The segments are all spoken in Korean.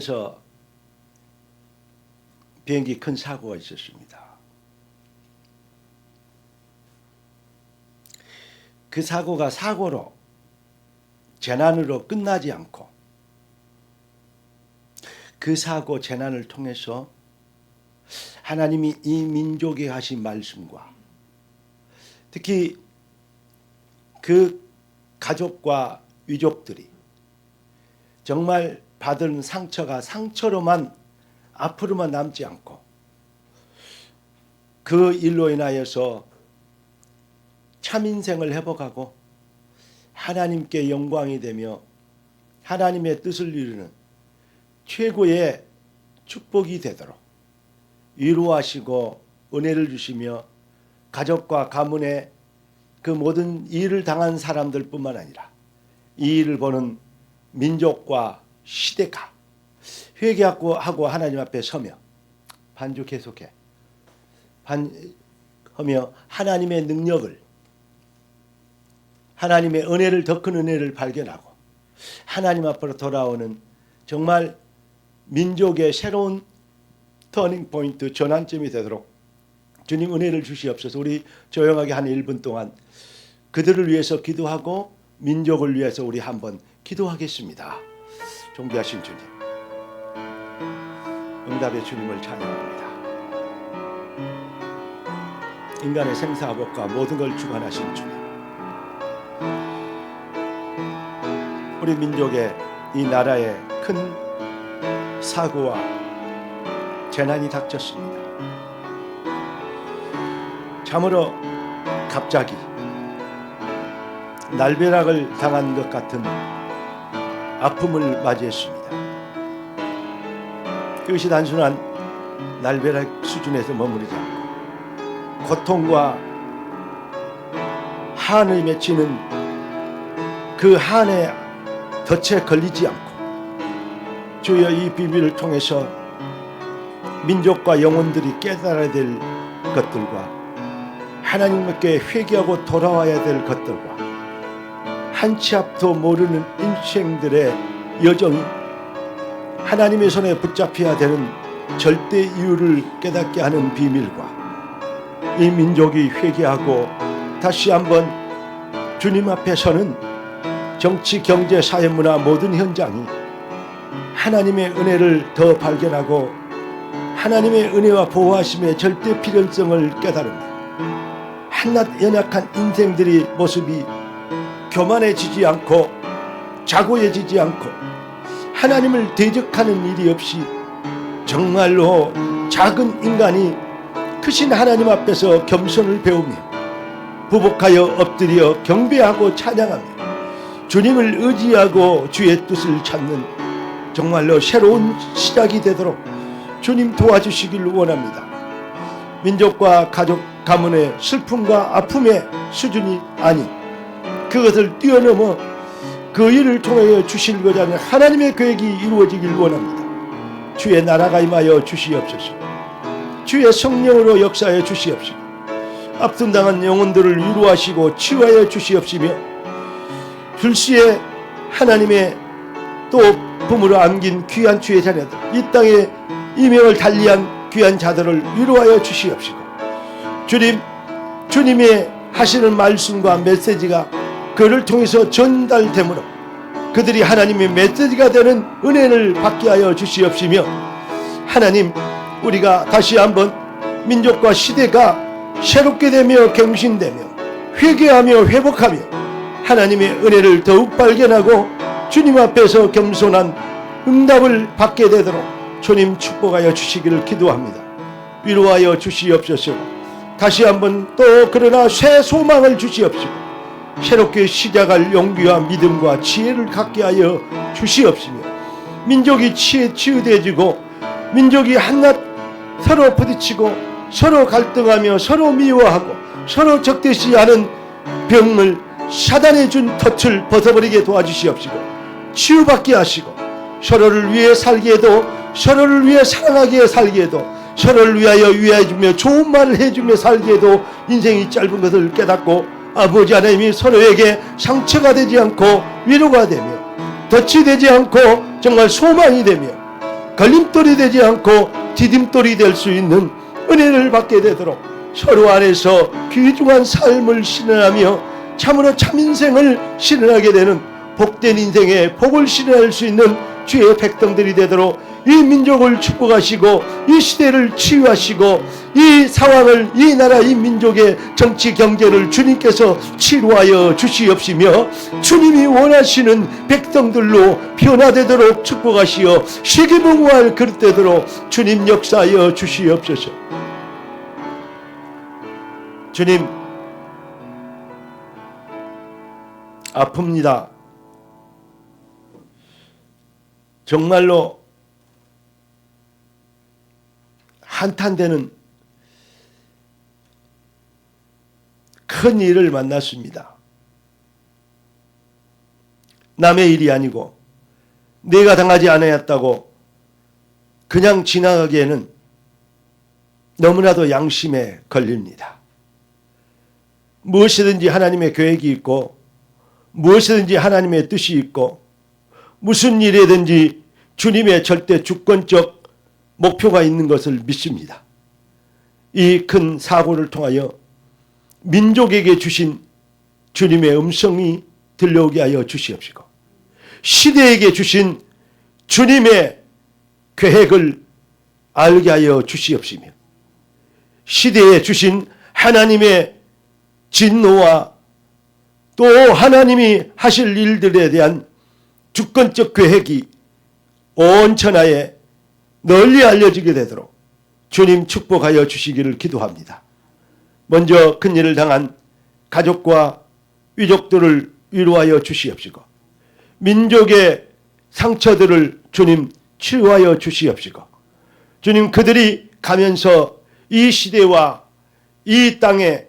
그래서 비행기 큰 사고가 있었습니다. 그 사고가 사고로 재난으로 끝나지 않고 그 사고 재난을 통해서 하나님이 이 민족에 하신 말씀과 특히 그 가족과 유족들이 정말 받은 상처가 상처로만 앞으로만 남지 않고 그 일로 인하여서 참 인생을 회복하고 하나님께 영광이 되며 하나님의 뜻을 이루는 최고의 축복이 되도록 위로하시고 은혜를 주시며 가족과 가문에 그 모든 일을 당한 사람들 뿐만 아니라 이 일을 보는 민족과 시대가 회개하고 하나님 앞에 서며 반주 계속해 하며 하나님의 능력을 하나님의 은혜를 더 큰 은혜를 발견하고 하나님 앞으로 돌아오는 정말 민족의 새로운 터닝 포인트 전환점이 되도록 주님 은혜를 주시옵소서. 우리 조용하게 한 1분 동안 그들을 위해서 기도하고 민족을 위해서 우리 한번 기도하겠습니다. 존귀하신 주님, 응답의 주님을 찬양합니다. 인간의 생사복과 모든 걸 주관하신 주님, 우리 민족의 이 나라에 큰 사고와 재난이 닥쳤습니다. 참으로 갑자기 날벼락을 당한 것 같은 아픔을 맞이했습니다. 그것이 단순한 날벼락 수준에서 머무르지 않고 고통과 한을 맺히는 그 한에 덫에 걸리지 않고 주여 이 비밀을 통해서 민족과 영혼들이 깨달아야 될 것들과 하나님께 회개하고 돌아와야 될 것들과 한 치 앞도 모르는 인생들의 여정이 하나님의 손에 붙잡혀야 되는 절대 이유를 깨닫게 하는 비밀과 이 민족이 회개하고 다시 한번 주님 앞에 서는 정치, 경제, 사회, 문화 모든 현장이 하나님의 은혜를 더 발견하고 하나님의 은혜와 보호하심의 절대 필연성을 깨달으며 한낱 연약한 인생들의 모습이 교만해지지 않고 자고해지지 않고 하나님을 대적하는 일이 없이 정말로 작은 인간이 크신 하나님 앞에서 겸손을 배우며 부복하여 엎드려 경배하고 찬양하며 주님을 의지하고 주의 뜻을 찾는 정말로 새로운 시작이 되도록 주님 도와주시길 원합니다. 민족과 가족 가문의 슬픔과 아픔의 수준이 아닌 그것을 뛰어넘어 그 일을 통하여 주시고자 하는 하나님의 계획이 이루어지길 원합니다. 주의 나라가 임하여 주시옵소서. 주의 성령으로 역사해 주시옵시고 압순당한 영혼들을 위로하시고 치유하여 주시옵시며 불시에 하나님의 또 품으로 안긴 귀한 주의 자녀들 이 땅에 이명을 달리한 귀한 자들을 위로하여 주시옵시고 주님의 하시는 말씀과 메시지가 그를 통해서 전달되므로 그들이 하나님의 메시지가 되는 은혜를 받게 하여 주시옵시며 하나님 우리가 다시 한번 민족과 시대가 새롭게 되며 경신되며 회개하며 회복하며 하나님의 은혜를 더욱 발견하고 주님 앞에서 겸손한 응답을 받게 되도록 주님 축복하여 주시기를 기도합니다. 위로하여 주시옵소서. 다시 한번 또 그러나 새 소망을 주시옵시고 새롭게 시작할 용기와 믿음과 지혜를 갖게 하여 주시옵시며 민족이 치유되어지고 민족이 한낱 서로 부딪히고 서로 갈등하며 서로 미워하고 서로 적대시하는 병을 사단의 준 덫을 벗어버리게 도와주시옵시고 치유받게 하시고 서로를 위해 살게 해도 서로를 위해 사랑하게 살게 해도 서로를 위하여 위해주며 좋은 말을 해주며 살게 해도 인생이 짧은 것을 깨닫고 아버지 하나님이 서로에게 상처가 되지 않고 위로가 되며 덫이 되지 않고 정말 소망이 되며 걸림돌이 되지 않고 디딤돌이 될 수 있는 은혜를 받게 되도록 서로 안에서 귀중한 삶을 실현하며 참으로 참인생을 실현하게 되는 복된 인생의 복을 실현할 수 있는 주의 백성들이 되도록 이 민족을 축복하시고 이 시대를 치유하시고 이 상황을, 이 나라 이 민족의 정치 경제를 주님께서 치료하여 주시옵시며 주님이 원하시는 백성들로 변화되도록 축복하시어 세계복음화할 그릇 되도록 주님 역사하여 주시옵소서. 주님, 아픕니다. 정말로 한탄되는 큰 일을 만났습니다. 남의 일이 아니고 내가 당하지 않았다고 그냥 지나가기에는 너무나도 양심에 걸립니다. 무엇이든지 하나님의 계획이 있고 무엇이든지 하나님의 뜻이 있고 무슨 일이든지 주님의 절대 주권적 목표가 있는 것을 믿습니다. 이 큰 사고를 통하여 민족에게 주신 주님의 음성이 들려오게 하여 주시옵시고 시대에게 주신 주님의 계획을 알게 하여 주시옵시며 시대에 주신 하나님의 진노와 또 하나님이 하실 일들에 대한 주권적 계획이 온 천하에 널리 알려지게 되도록 주님 축복하여 주시기를 기도합니다. 먼저 큰일을 당한 가족과 유족들을 위로하여 주시옵시고 민족의 상처들을 주님 치유하여 주시옵시고 주님 그들이 가면서 이 시대와 이 땅에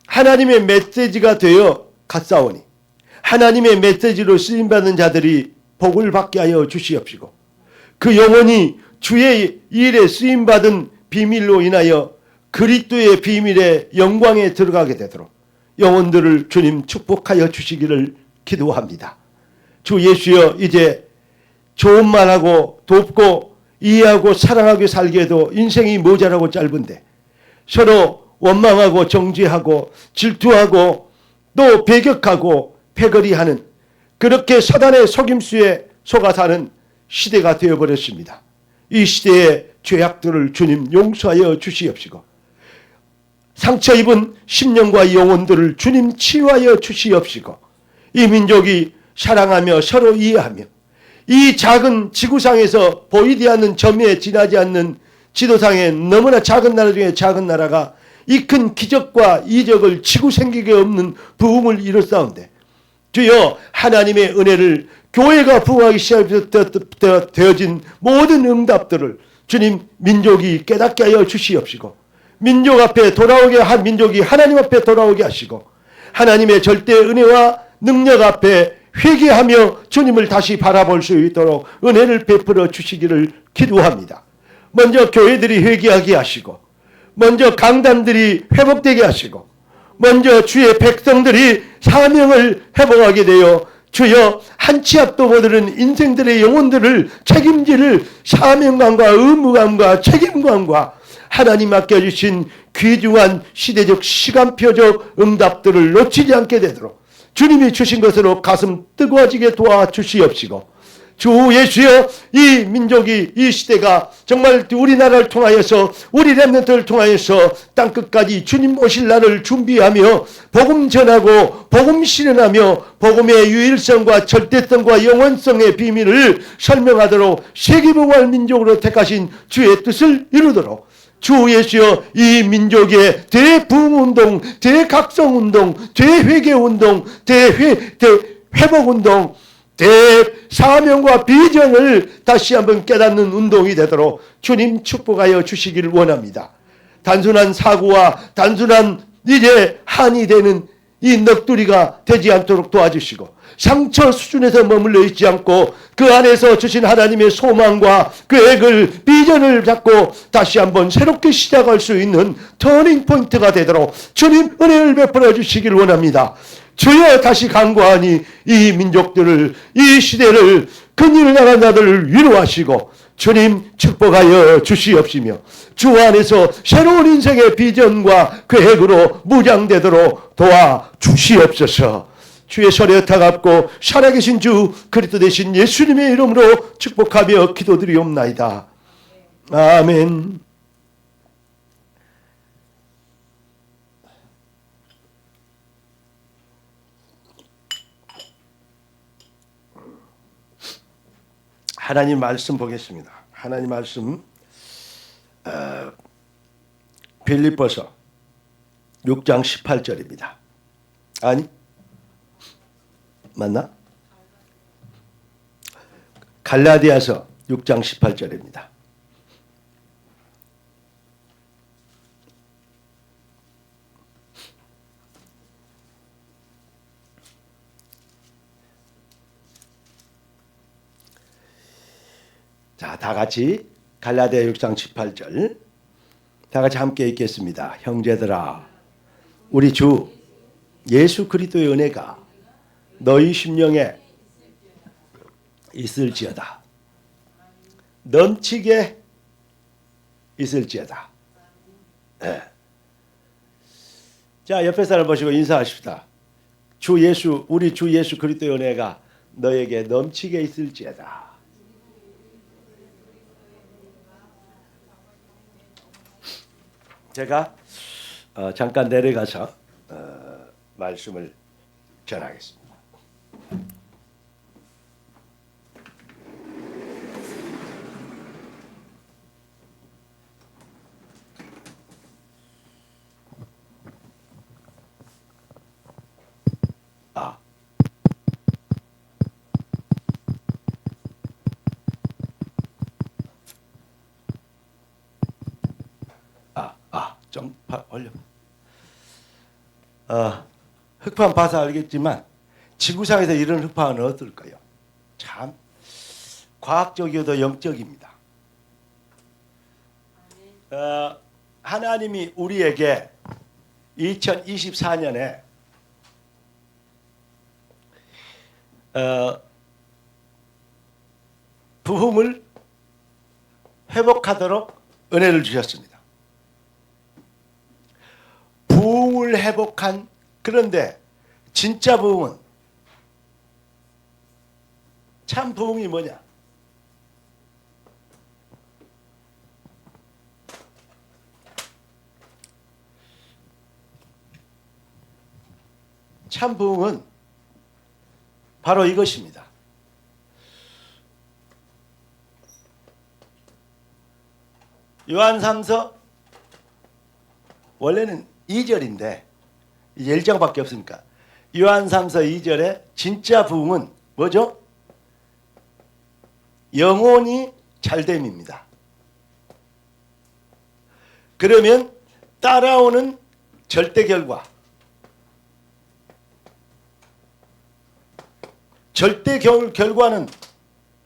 하나님의 메시지가 되어 갔사오니 하나님의 메시지로 쓰임받는 자들이 복을 받게 하여 주시옵시고 그 영혼이 주의 일에 쓰임받은 비밀로 인하여 그리스도의 비밀의 영광에 들어가게 되도록 영혼들을 주님 축복하여 주시기를 기도합니다. 주 예수여 이제 좋은 말하고 돕고 이해하고 사랑하게 살기에도 인생이 모자라고 짧은데 서로 원망하고 정죄하고 질투하고 또 배격하고 패거리하는 그렇게 사단의 속임수에 속아 사는 시대가 되어버렸습니다. 이 시대의 죄악들을 주님 용서하여 주시옵시고 상처 입은 심령과 영혼들을 주님 치유하여 주시옵시고 이 민족이 사랑하며 서로 이해하며 이 작은 지구상에서 보이지 않는 점에 지나지 않는 지도상의 너무나 작은 나라 중에 작은 나라가 이 큰 기적과 이적을 치고 생기게 없는 부흥을 이뤘사온데 주여 하나님의 은혜를 교회가 부흥하기 시작되어진 모든 응답들을 주님 민족이 깨닫게 하여 주시옵시고 민족 앞에 돌아오게 한 민족이 하나님 앞에 돌아오게 하시고 하나님의 절대 은혜와 능력 앞에 회개하며 주님을 다시 바라볼 수 있도록 은혜를 베풀어 주시기를 기도합니다. 먼저 교회들이 회개하게 하시고 먼저 강단들이 회복되게 하시고 먼저 주의 백성들이 사명을 회복하게 되어 주여 한 치 앞도 못 오른 인생들의 영혼들을 책임질 사명감과 의무감과 책임감과 하나님 맡겨주신 귀중한 시대적 시간표적 응답들을 놓치지 않게 되도록 주님이 주신 것으로 가슴 뜨거워지게 도와주시옵시고 주 예수여 이 민족이 이 시대가 정말 우리나라를 통하여서 우리 렘넌트를 통하여서 땅끝까지 주님 오실 날을 준비하며 복음 전하고 복음 실현하며 복음의 유일성과 절대성과 영원성의 비밀을 설명하도록 세계복음화 민족으로 택하신 주의 뜻을 이루도록 주 예수여 이 민족의 대부흥운동, 대각성운동, 대회개운동, 대회복운동 대사명과 비전을 다시 한번 깨닫는 운동이 되도록 주님 축복하여 주시기를 원합니다. 단순한 사고와 단순한 이제 한이 되는 이 넋두리가 되지 않도록 도와주시고 상처 수준에서 머물러 있지 않고 그 안에서 주신 하나님의 소망과 계획을 비전을 잡고 다시 한번 새롭게 시작할 수 있는 터닝 포인트가 되도록 주님 은혜를 베풀어 주시기를 원합니다. 주여 다시 간구하니 이 민족들을 이 시대를 큰일을 당한 자들을 위로하시고 주님 축복하여 주시옵시며 주 안에서 새로운 인생의 비전과 계획으로 무장되도록 도와 주시옵소서. 주의 손에 엇타갑고 살아계신 주 그리스도 되신 예수님의 이름으로 축복하며 기도드리옵나이다. 아멘. 하나님 말씀 보겠습니다. 하나님 말씀 빌립보서 6장 18절입니다. 아니 맞나? 갈라디아서 6장 18절입니다. 자, 다 같이 갈라디아 6장 18절 다 같이 함께 읽겠습니다. 형제들아, 우리 주 예수 그리스도의 은혜가 너희 심령에 있을지어다. 넘치게 있을지어다. 네. 자, 옆에 사람 보시고 인사하십시다. 우리 주 예수 그리스도의 은혜가 너에게 넘치게 있을지어다. 제가 잠깐 내려가서 말씀을 전하겠습니다. 좀 올려. 흑판 봐서 알겠지만 지구상에서 이런 흑판은 어떨까요? 참 과학적이어도 영적입니다. 하나님이 우리에게 2024년에 부흥을 회복하도록 은혜를 주셨습니다. 부흥을 회복한, 그런데 진짜 부흥은, 참 부흥이 뭐냐? 참 부흥은 바로 이것입니다. 요한3서 원래는 2절인데 이제 1장밖에 없으니까 요한3서 2절에 진짜 부흥은 뭐죠? 영혼이 잘됨입니다. 그러면 따라오는 절대 결과, 절대 결과는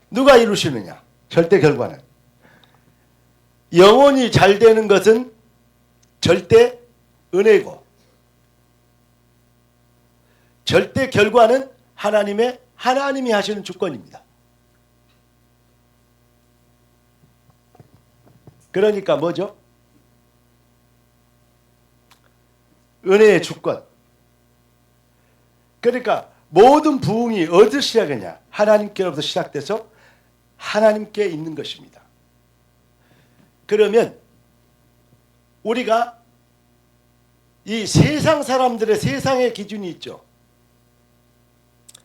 누가 이루시느냐? 절대 결과는 영혼이 잘 되는 것은 절대 은혜고, 절대 결과는 하나님이 하시는 주권입니다. 그러니까 뭐죠? 은혜의 주권. 그러니까 모든 부흥이 어디서 시작하냐? 하나님께로부터 시작돼서 하나님께 있는 것입니다. 그러면 우리가 이 세상 사람들의 세상의 기준이 있죠.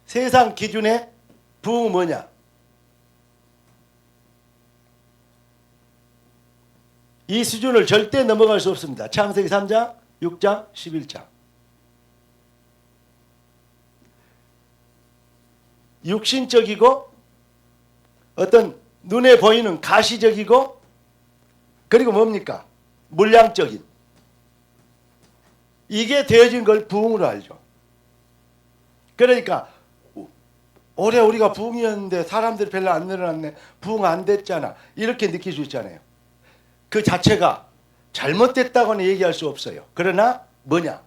세상 기준의 부흥은 뭐냐? 이 수준을 절대 넘어갈 수 없습니다. 창세기 3장, 6장, 11장. 육신적이고 어떤 눈에 보이는 가시적이고, 그리고 뭡니까? 물량적인. 이게 되어진 걸 부흥으로 알죠. 그러니까 올해 우리가 부흥이었는데 사람들이 별로 안 늘어났네, 부흥 안 됐잖아, 이렇게 느낄 수 있잖아요. 그 자체가 잘못됐다고는 얘기할 수 없어요. 그러나 뭐냐?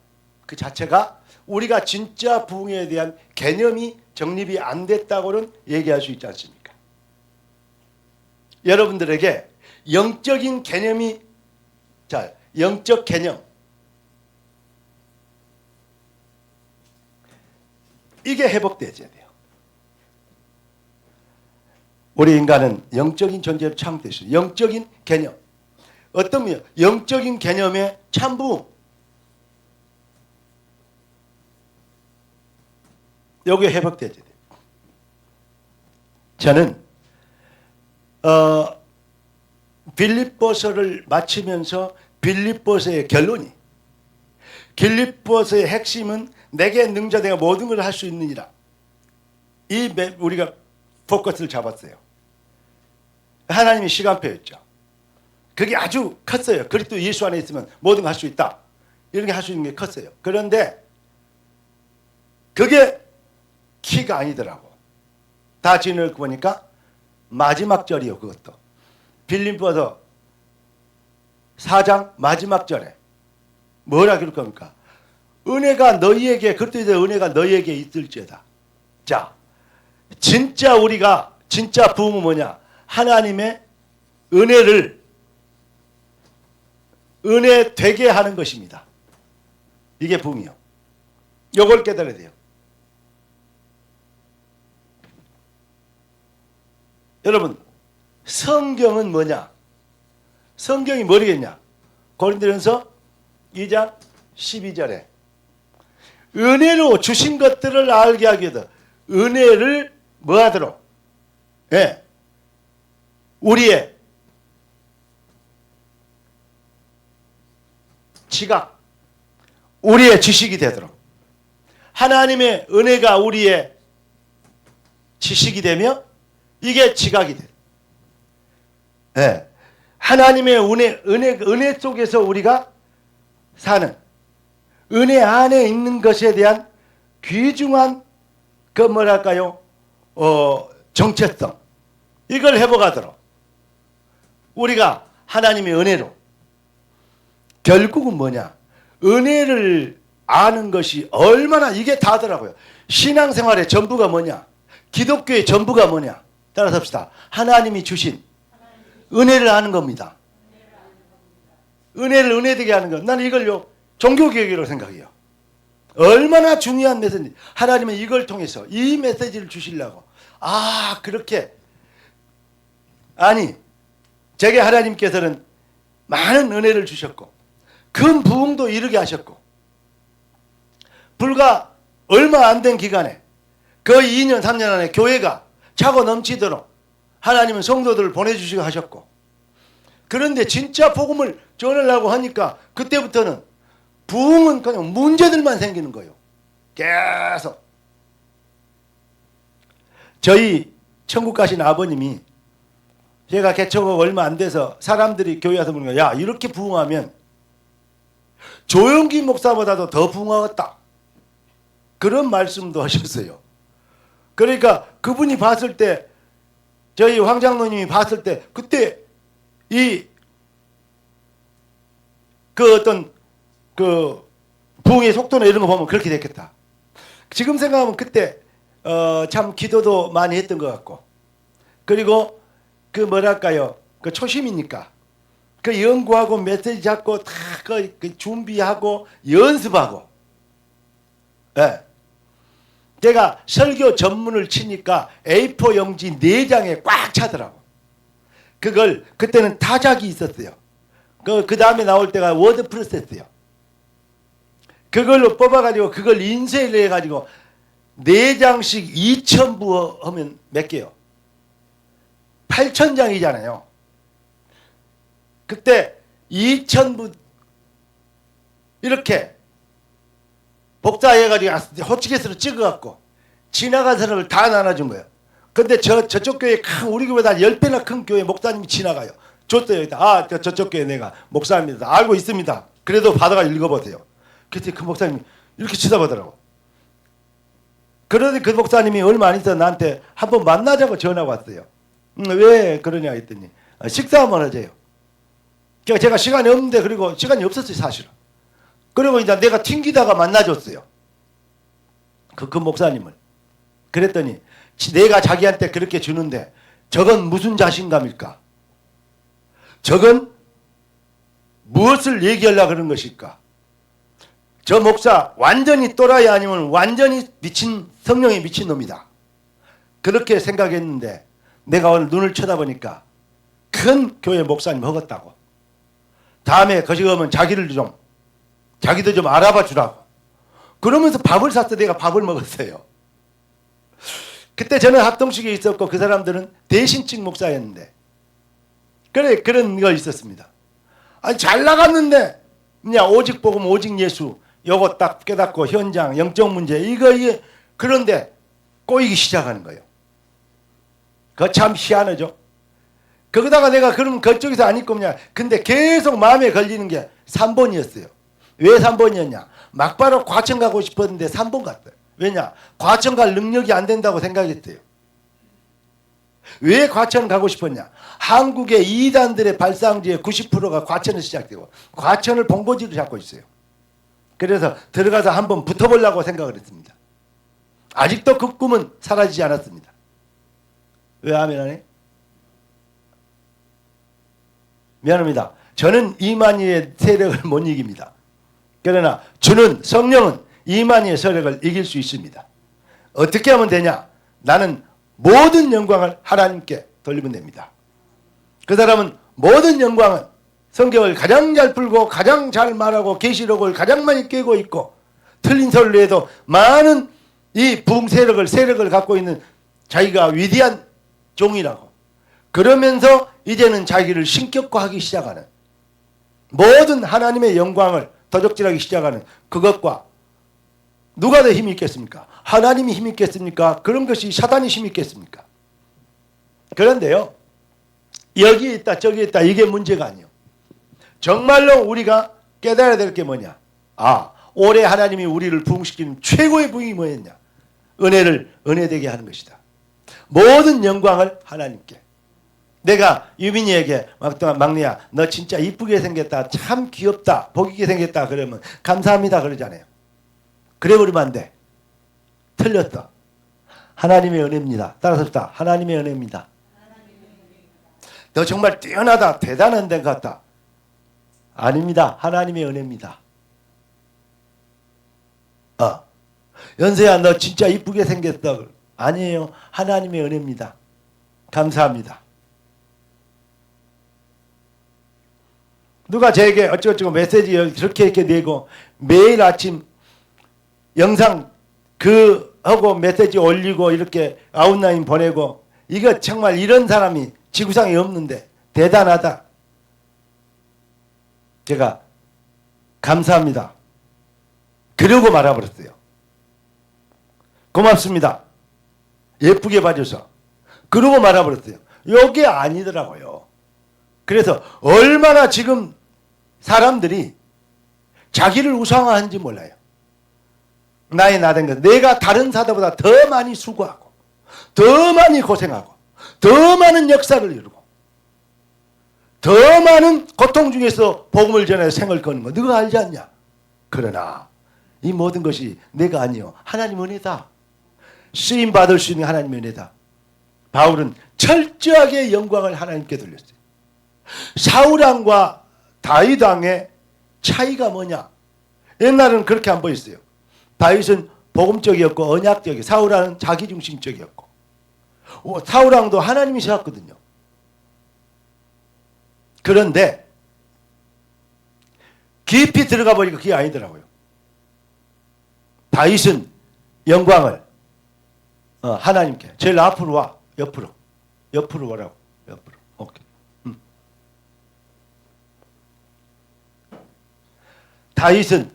그 자체가 우리가 진짜 부흥에 대한 개념이 정립이 안 됐다고는 얘기할 수 있지 않습니까? 여러분들에게 영적인 개념이, 자, 영적 개념, 이게 회복되어야 돼요. 우리 인간은 영적인 존재로 창조되었어요. 영적인 개념, 어떤 면 영적인 개념의 참부, 여기에 회복되어야 돼요. 저는 빌립보서를 마치면서 빌립보서의 결론이, 빌립보서의 핵심은 내게 능자 내가 모든 걸 할 수 있느니라, 우리가 포커스를 잡았어요. 하나님의 시간표였죠. 그게 아주 컸어요. 그리스도 예수 안에 있으면 모든 걸 할 수 있다, 이런 게 할 수 있는 게 컸어요. 그런데 그게 키가 아니더라고. 다 지내고 보니까 마지막 절이요. 그것도 빌립보서 4장 마지막 절에 뭐라 그럴 겁니까? 은혜가 너희에게, 그리스도의 은혜가 너희에게 있을지어다. 자, 진짜 우리가 진짜 부흥은 뭐냐? 하나님의 은혜를 은혜 되게 하는 것입니다. 이게 부흥이요. 이걸 깨달아야 돼요. 여러분, 성경은 뭐냐? 성경이 뭐겠냐? 고린도전서 2장 12절에 은혜로 주신 것들을 알게 하기 위해서 은혜를 뭐하도록? 예, 우리의 지각, 우리의 지식이 되도록, 하나님의 은혜가 우리의 지식이 되며 이게 지각이 돼. 예, 하나님의 은혜 속에서 우리가 사는, 은혜 안에 있는 것에 대한 귀중한 그 뭐랄까요, 정체성, 이걸 회복하도록 우리가 하나님의 은혜로, 결국은 뭐냐? 은혜를 아는 것이 얼마나, 이게 다더라고요. 신앙생활의 전부가 뭐냐? 기독교의 전부가 뭐냐? 따라서 합시다. 하나님이 주신 은혜를 아는 겁니다. 은혜를 은혜되게 하는 것. 나는 이걸요, 종교개혁이라고 생각해요. 얼마나 중요한 메시지. 하나님은 이걸 통해서 이 메시지를 주시려고. 아, 그렇게. 아니, 제게 하나님께서는 많은 은혜를 주셨고 큰 부흥도 이루게 하셨고, 불과 얼마 안 된 기간에 거의 2년 3년 안에 교회가 차고 넘치도록 하나님은 성도들을 보내주시고 하셨고, 그런데 진짜 복음을 전하려고 하니까 그때부터는 부흥은 그냥 문제들만 생기는 거예요. 계속. 저희 천국 가신 아버님이, 제가 개척하고 얼마 안 돼서 사람들이 교회 와서 보는 거야. 야, 이렇게 부흥하면 조영기 목사보다도 더 부흥하겠다, 그런 말씀도 하셨어요. 그러니까 그분이 봤을 때, 저희 황 장로님이 봤을 때, 그때 그 어떤 그 부흥의 속도나 이런 거 보면 그렇게 됐겠다. 지금 생각하면 그때 참 기도도 많이 했던 것 같고, 그리고 그 뭐랄까요, 그 초심이니까 그 연구하고 메시지 잡고 다 그 준비하고 연습하고. 예. 제가 설교 전문을 치니까 A4 용지 4장에 꽉 차더라고. 그걸 그때는 타작이 있었어요. 그 다음에 나올 때가 워드 프로세스요. 그걸로 뽑아가지고 그걸 인쇄를 해가지고 4장씩 2,000부 하면 몇 개요? 8,000장이잖아요. 그때 2,000부 이렇게 복사해가지고 호치켓으로 찍어갖고 지나간 사람을 다 나눠준 거예요. 근데 저쪽 교회 큰, 우리 교회보다 10배나 큰 교회 목사님이 지나가요. 줬어요. 아, 저쪽 교회 내가 목사입니다. 알고 있습니다. 그래도 받아가 읽어보세요. 그때 그 목사님이 이렇게 쳐다보더라고. 그런데 그 목사님이 얼마 안 있어 나한테 한번 만나자고 전화가 왔어요. 왜 그러냐 했더니 식사 한번 하자요. 제가 시간이 없는데, 그리고 시간이 없었어요 사실은. 그리고 이제 내가 튕기다가 만나줬어요. 그 목사님을. 그랬더니 내가 자기한테 그렇게 주는데 저건 무슨 자신감일까? 저건 무엇을 얘기하려고 그런 것일까? 저 목사 완전히 또라이 아니면 완전히 미친, 성령에 미친 놈이다. 그렇게 생각했는데 내가 오늘 눈을 쳐다보니까 큰 교회 목사님 허겄다고. 다음에 거기 오면 자기도 좀 알아봐 주라고. 그러면서 밥을 샀어. 내가 밥을 먹었어요. 그때 저는 합동식에 있었고 그 사람들은 대신직 목사였는데 그래 그런 거 있었습니다. 아니 잘 나갔는데 그냥 오직 복음 오직 예수 요거 딱 깨닫고 현장 영적 문제 이게 그런데 꼬이기 시작하는 거예요. 그거 참 희한하죠. 거기다가 내가 그럼 그쪽에서 안 입고 그냥 근데 계속 마음에 걸리는 게 3번이었어요. 왜 3번이었냐? 막바로 과천 가고 싶었는데 3번 갔어요. 왜냐? 과천 갈 능력이 안 된다고 생각했대요. 왜 과천 가고 싶었냐? 한국의 이단들의 발상지의 90%가 과천에서 시작되고 과천을 본거지로 잡고 있어요. 그래서 들어가서 한번 붙어보려고 생각을 했습니다. 아직도 그 꿈은 사라지지 않았습니다. 왜 아멘 안 해? 미안합니다. 저는 이만희의 세력을 못 이깁니다. 그러나 주는 성령은 이만희의 세력을 이길 수 있습니다. 어떻게 하면 되냐? 나는 모든 영광을 하나님께 돌리면 됩니다. 그 사람은 모든 영광은 성경을 가장 잘 풀고 가장 잘 말하고 계시록을 가장 많이 깨고 있고 틀린 소리를 해도 많은 이 세력을 갖고 있는 자기가 위대한 종이라고. 그러면서 이제는 자기를 신격화하기 시작하는 모든 하나님의 영광을 도적질하기 시작하는 그것과 누가 더 힘이 있겠습니까? 하나님이 힘이 있겠습니까? 그런 것이 사단이 힘이 있겠습니까? 그런데요, 여기 있다 저기 있다 이게 문제가 아니에요. 정말로 우리가 깨달아야 될 게 뭐냐? 올해 하나님이 우리를 부흥시키는 최고의 부흥이 뭐였냐? 은혜되게 하는 것이다. 모든 영광을 하나님께. 내가 유빈이에게 막내야 너 진짜 이쁘게 생겼다 참 귀엽다 복이게 생겼다 그러면 감사합니다 그러잖아요. 그래 버리면 안 돼. 틀렸다. 하나님의 은혜입니다. 따라서 하나님의 은혜입니다. 너 정말 뛰어나다 대단한 데 같다. 아닙니다. 하나님의 은혜입니다. 연세야 너 진짜 이쁘게 생겼다. 아니에요. 하나님의 은혜입니다. 감사합니다. 누가 저에게 어쩌고저쩌고 메시지 저렇게 이렇게 내고 매일 아침 영상 하고 메시지 올리고 이렇게 아웃라인 보내고 이거 정말 이런 사람이 지구상에 없는데 대단하다. 제가 감사합니다. 그러고 말아버렸어요. 고맙습니다. 예쁘게 봐줘서. 그러고 말아버렸어요. 이게 아니더라고요. 그래서 얼마나 지금 사람들이 자기를 우상화하는지 몰라요. 나의 나된 것. 내가 다른 사람보다 더 많이 수고하고 더 많이 고생하고 더 많은 역사를 이루고 더 많은 고통 중에서 복음을 전해 생을 거는 거 너가 알지 않냐? 그러나 이 모든 것이 내가 아니요 하나님 은혜다. 쓰임받을 수 있는 하나님의 은혜다. 바울은 철저하게 영광을 하나님께 돌렸어요. 사울왕과 다윗왕의 차이가 뭐냐? 옛날에는 그렇게 안 보였어요. 다윗은 복음적이었고 언약적이었고 사울왕은 자기중심적이었고 사울왕도 하나님이 세웠거든요. 그런데 깊이 들어가 보니까 그게 아니더라고요. 다윗은 영광을 하나님께 제일 앞으로 와. 옆으로 오라고. 옆으로. 오케이. 다윗은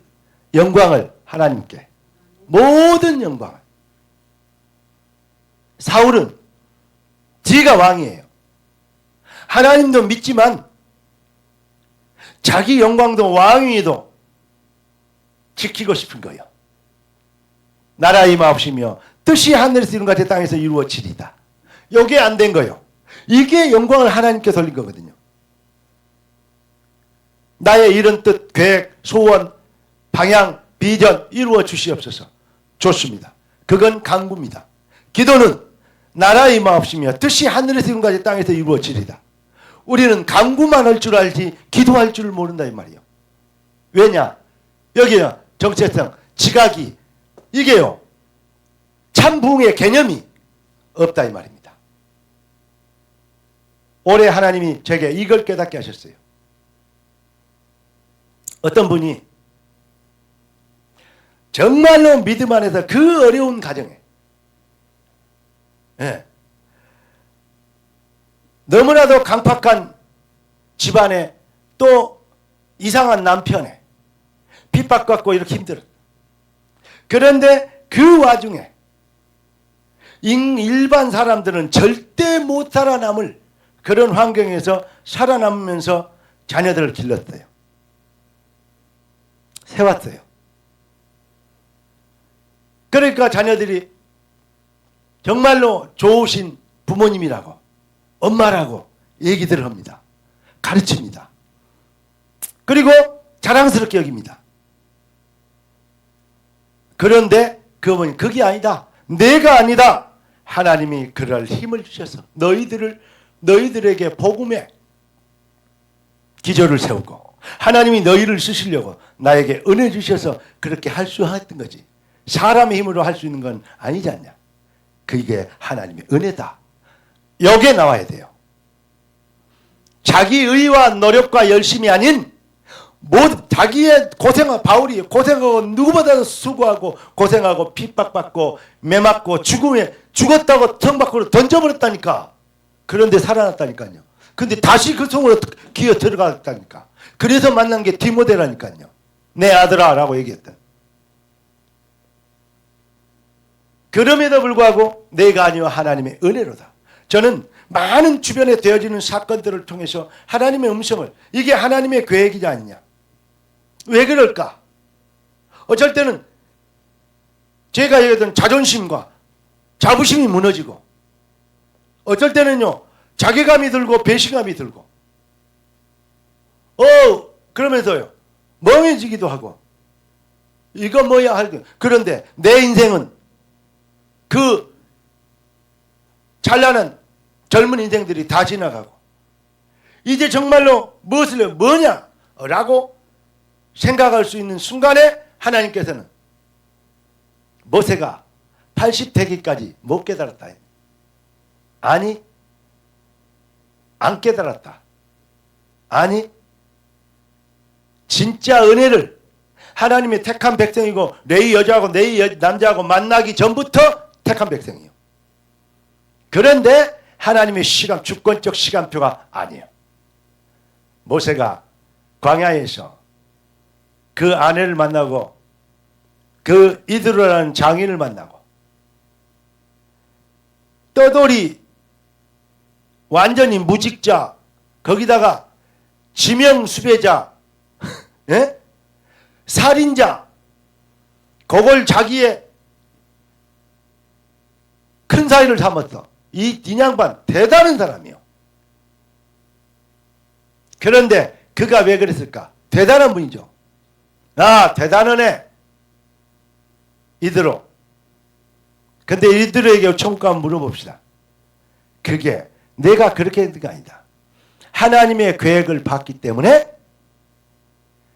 영광을 하나님께 모든 영광을. 사울은 지가 왕이에요. 하나님도 믿지만 자기 영광도 왕위도 지키고 싶은 거예요. 나라 임하옵시며 뜻이 하늘에서 이룬 같이 땅에서 이루어지리다. 이게 안 된 거예요. 이게 영광을 하나님께 돌린 거거든요. 나의 이런 뜻, 계획, 소원, 방향, 비전 이루어 주시옵소서. 좋습니다. 그건 강구입니다. 기도는 나라 임하옵시며 뜻이 하늘에서 이룬 같이 땅에서 이루어지리다. 우리는 간구만 할 줄 알지 기도할 줄 모른다 이 말이에요. 왜냐? 여기요 정체성, 지각이 이게요 참 부흥의 개념이 없다 이 말입니다. 올해 하나님이 제게 이걸 깨닫게 하셨어요. 어떤 분이 정말로 믿음 안에서 그 어려운 가정에 너무나도 강팍한 집안에 또 이상한 남편에 핍박받고 이렇게 힘들어. 그런데 그 와중에 일반 사람들은 절대 못 살아남을 그런 환경에서 살아남으면서 자녀들을 길렀어요. 세웠어요. 그러니까 자녀들이 정말로 좋으신 부모님이라고 엄마라고 얘기들을 합니다. 가르칩니다. 그리고 자랑스럽게 여깁니다. 그런데 그 어머니 그게 아니다. 내가 아니다. 하나님이 그럴 힘을 주셔서 너희들에게 복음의 기조를 세우고 하나님이 너희를 쓰시려고 나에게 은혜 주셔서 그렇게 할 수 있던 거지. 사람의 힘으로 할 수 있는 건 아니지 않냐. 그게 하나님의 은혜다. 여기에 나와야 돼요. 자기 의와 노력과 열심이 아닌 자기의 바울이 고생하고 누구보다도 수고하고 고생하고 핍박받고 매맞고 죽었다고 성 밖으로 던져버렸다니까. 그런데 살아났다니까요. 근데 다시 그 성으로 기어 들어갔다니까. 그래서 만난 게 디모데라니까요. 내 아들아 라고 얘기했다. 그럼에도 불구하고 내가 아니요 하나님의 은혜로다. 저는 많은 주변에 되어지는 사건들을 통해서 하나님의 음성을 이게 하나님의 계획이지 않냐. 왜 그럴까? 어쩔 때는 제가 얘기했던 자존심과 자부심이 무너지고 어쩔 때는요 자괴감이 들고 배신감이 들고 그러면서요 멍해지기도 하고 이거 뭐야 할 그런데 내 인생은 그 찬란한 젊은 인생들이 다 지나가고 이제 정말로 무엇을 뭐냐라고 생각할 수 있는 순간에 하나님께서는 모세가 80대기까지 못 깨달았다. 아니 안 깨달았다. 아니 진짜 은혜를 하나님의 택한 백성이고 레위 여자하고 레위 남자하고 만나기 전부터 택한 백성이에요. 그런데 하나님의 주권적 시간표가 아니에요. 모세가 광야에서 그 아내를 만나고 그 이드로라는 장인을 만나고 떠돌이 완전히 무직자 거기다가 지명수배자 예? 살인자 그걸 자기의 큰 사위를 삼았어. 이 양반 대단한 사람이요. 그런데 그가 왜 그랬을까? 대단한 분이죠. 대단하네. 이드로. 근데 이드로에게 천국 한번 물어봅시다. 그게 내가 그렇게 했던 게 아니다. 하나님의 계획을 봤기 때문에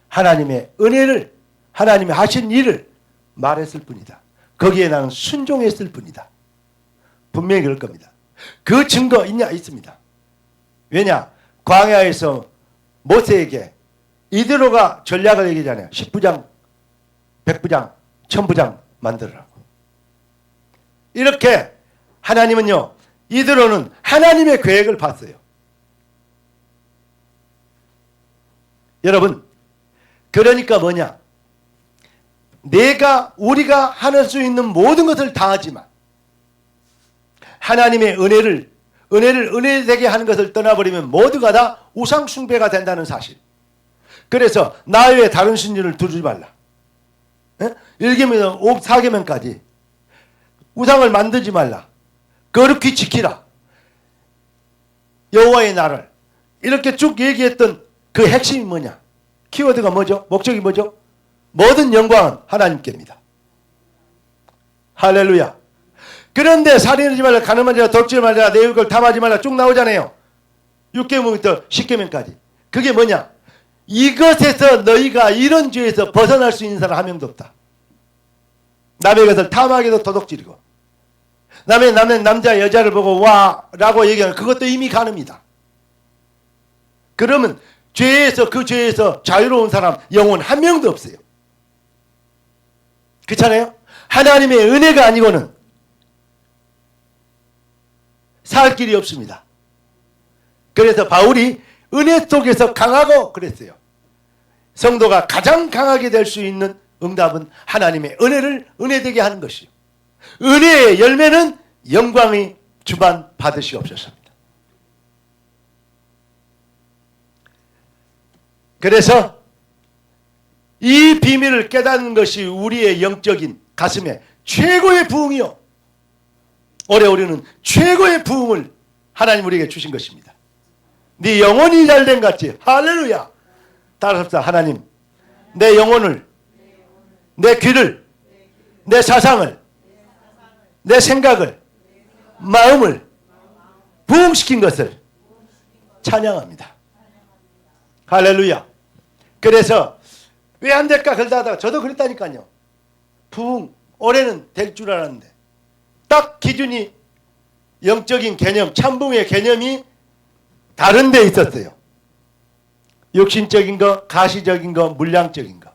하나님의 은혜를 하나님이 하신 일을 말했을 뿐이다. 거기에 나는 순종했을 뿐이다. 분명히 그럴 겁니다. 그 증거 있냐? 있습니다. 왜냐? 광야에서 모세에게 이드로가 전략을 얘기하잖아요. 10부장, 100부장, 1000부장 만들으라고. 이렇게 하나님은요. 이드로는 하나님의 계획을 봤어요. 여러분 그러니까 뭐냐? 우리가 할 수 있는 모든 것을 다 하지만 하나님의 은혜를 은혜되게 하는 것을 떠나버리면 모두가 다 우상 숭배가 된다는 사실. 그래서 나 외에 다른 신들을 두지 말라. 1계명, 4계명까지 우상을 만들지 말라. 거룩히 지키라. 여호와의 날을 이렇게 쭉 얘기했던 그 핵심이 뭐냐? 키워드가 뭐죠? 목적이 뭐죠? 모든 영광은 하나님께입니다. 할렐루야. 그런데 살인하지 말라, 가늠하지 말라, 덕질하지 말라, 내 욕을 탐하지 말라 쭉 나오잖아요. 6계명부터 10계명까지. 그게 뭐냐? 이것에서 너희가 이런 죄에서 벗어날 수 있는 사람 한 명도 없다. 남의 것을 탐하게도 도둑질이고, 남의 남자 여자를 보고 와 라고 얘기하는 그것도 이미 간음이다. 그러면 그 죄에서 자유로운 사람 영혼 한 명도 없어요. 그렇잖아요? 하나님의 은혜가 아니고는 살 길이 없습니다. 그래서 바울이 은혜 속에서 강하고 그랬어요. 성도가 가장 강하게 될 수 있는 응답은 하나님의 은혜를 은혜되게 하는 것이요. 은혜의 열매는 영광의 주반 받으시옵소서입니다. 그래서 이 비밀을 깨닫는 것이 우리의 영적인 가슴에 최고의 부흥이요. 올해 우리는 최고의 부흥을 하나님 우리에게 주신 것입니다. 네 영혼이 잘된 같이 할렐루야. 따라합시다. 하나님, 내 영혼을, 내 귀를, 내 사상을, 내 생각을, 마음을 부흥시킨 것을 찬양합니다. 할렐루야. 그래서 왜 안 될까 그러다가 저도 그랬다니까요. 부흥 올해는 될 줄 알았는데 딱 기준이 영적인 개념, 참부흥의 개념이 다른 데 있었어요. 육신적인 거, 가시적인 거, 물량적인 거.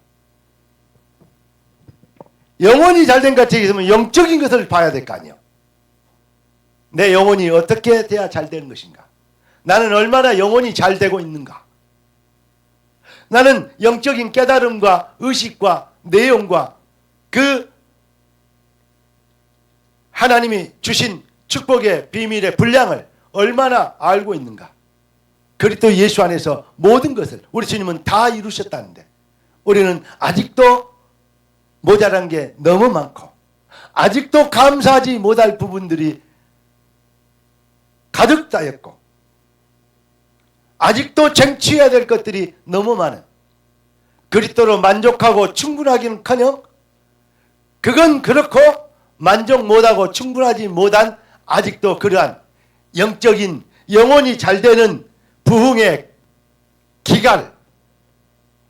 영혼이 잘된 것 같이 있으면 영적인 것을 봐야 될 거 아니에요. 내 영혼이 어떻게 돼야 잘 되는 것인가? 나는 얼마나 영혼이 잘 되고 있는가? 나는 영적인 깨달음과 의식과 내용과 그 하나님이 주신 축복의 비밀의 분량을 얼마나 알고 있는가? 그리스도 예수 안에서 모든 것을 우리 주님은 다 이루셨다는데 우리는 아직도 모자란 게 너무 많고 아직도 감사하지 못할 부분들이 가득 쌓였고 아직도 쟁취해야 될 것들이 너무 많은 그리스도로 만족하고 충분하기는커녕 그건 그렇고 만족 못하고 충분하지 못한 아직도 그러한 영적인 영혼이 잘 되는 부흥의 기갈,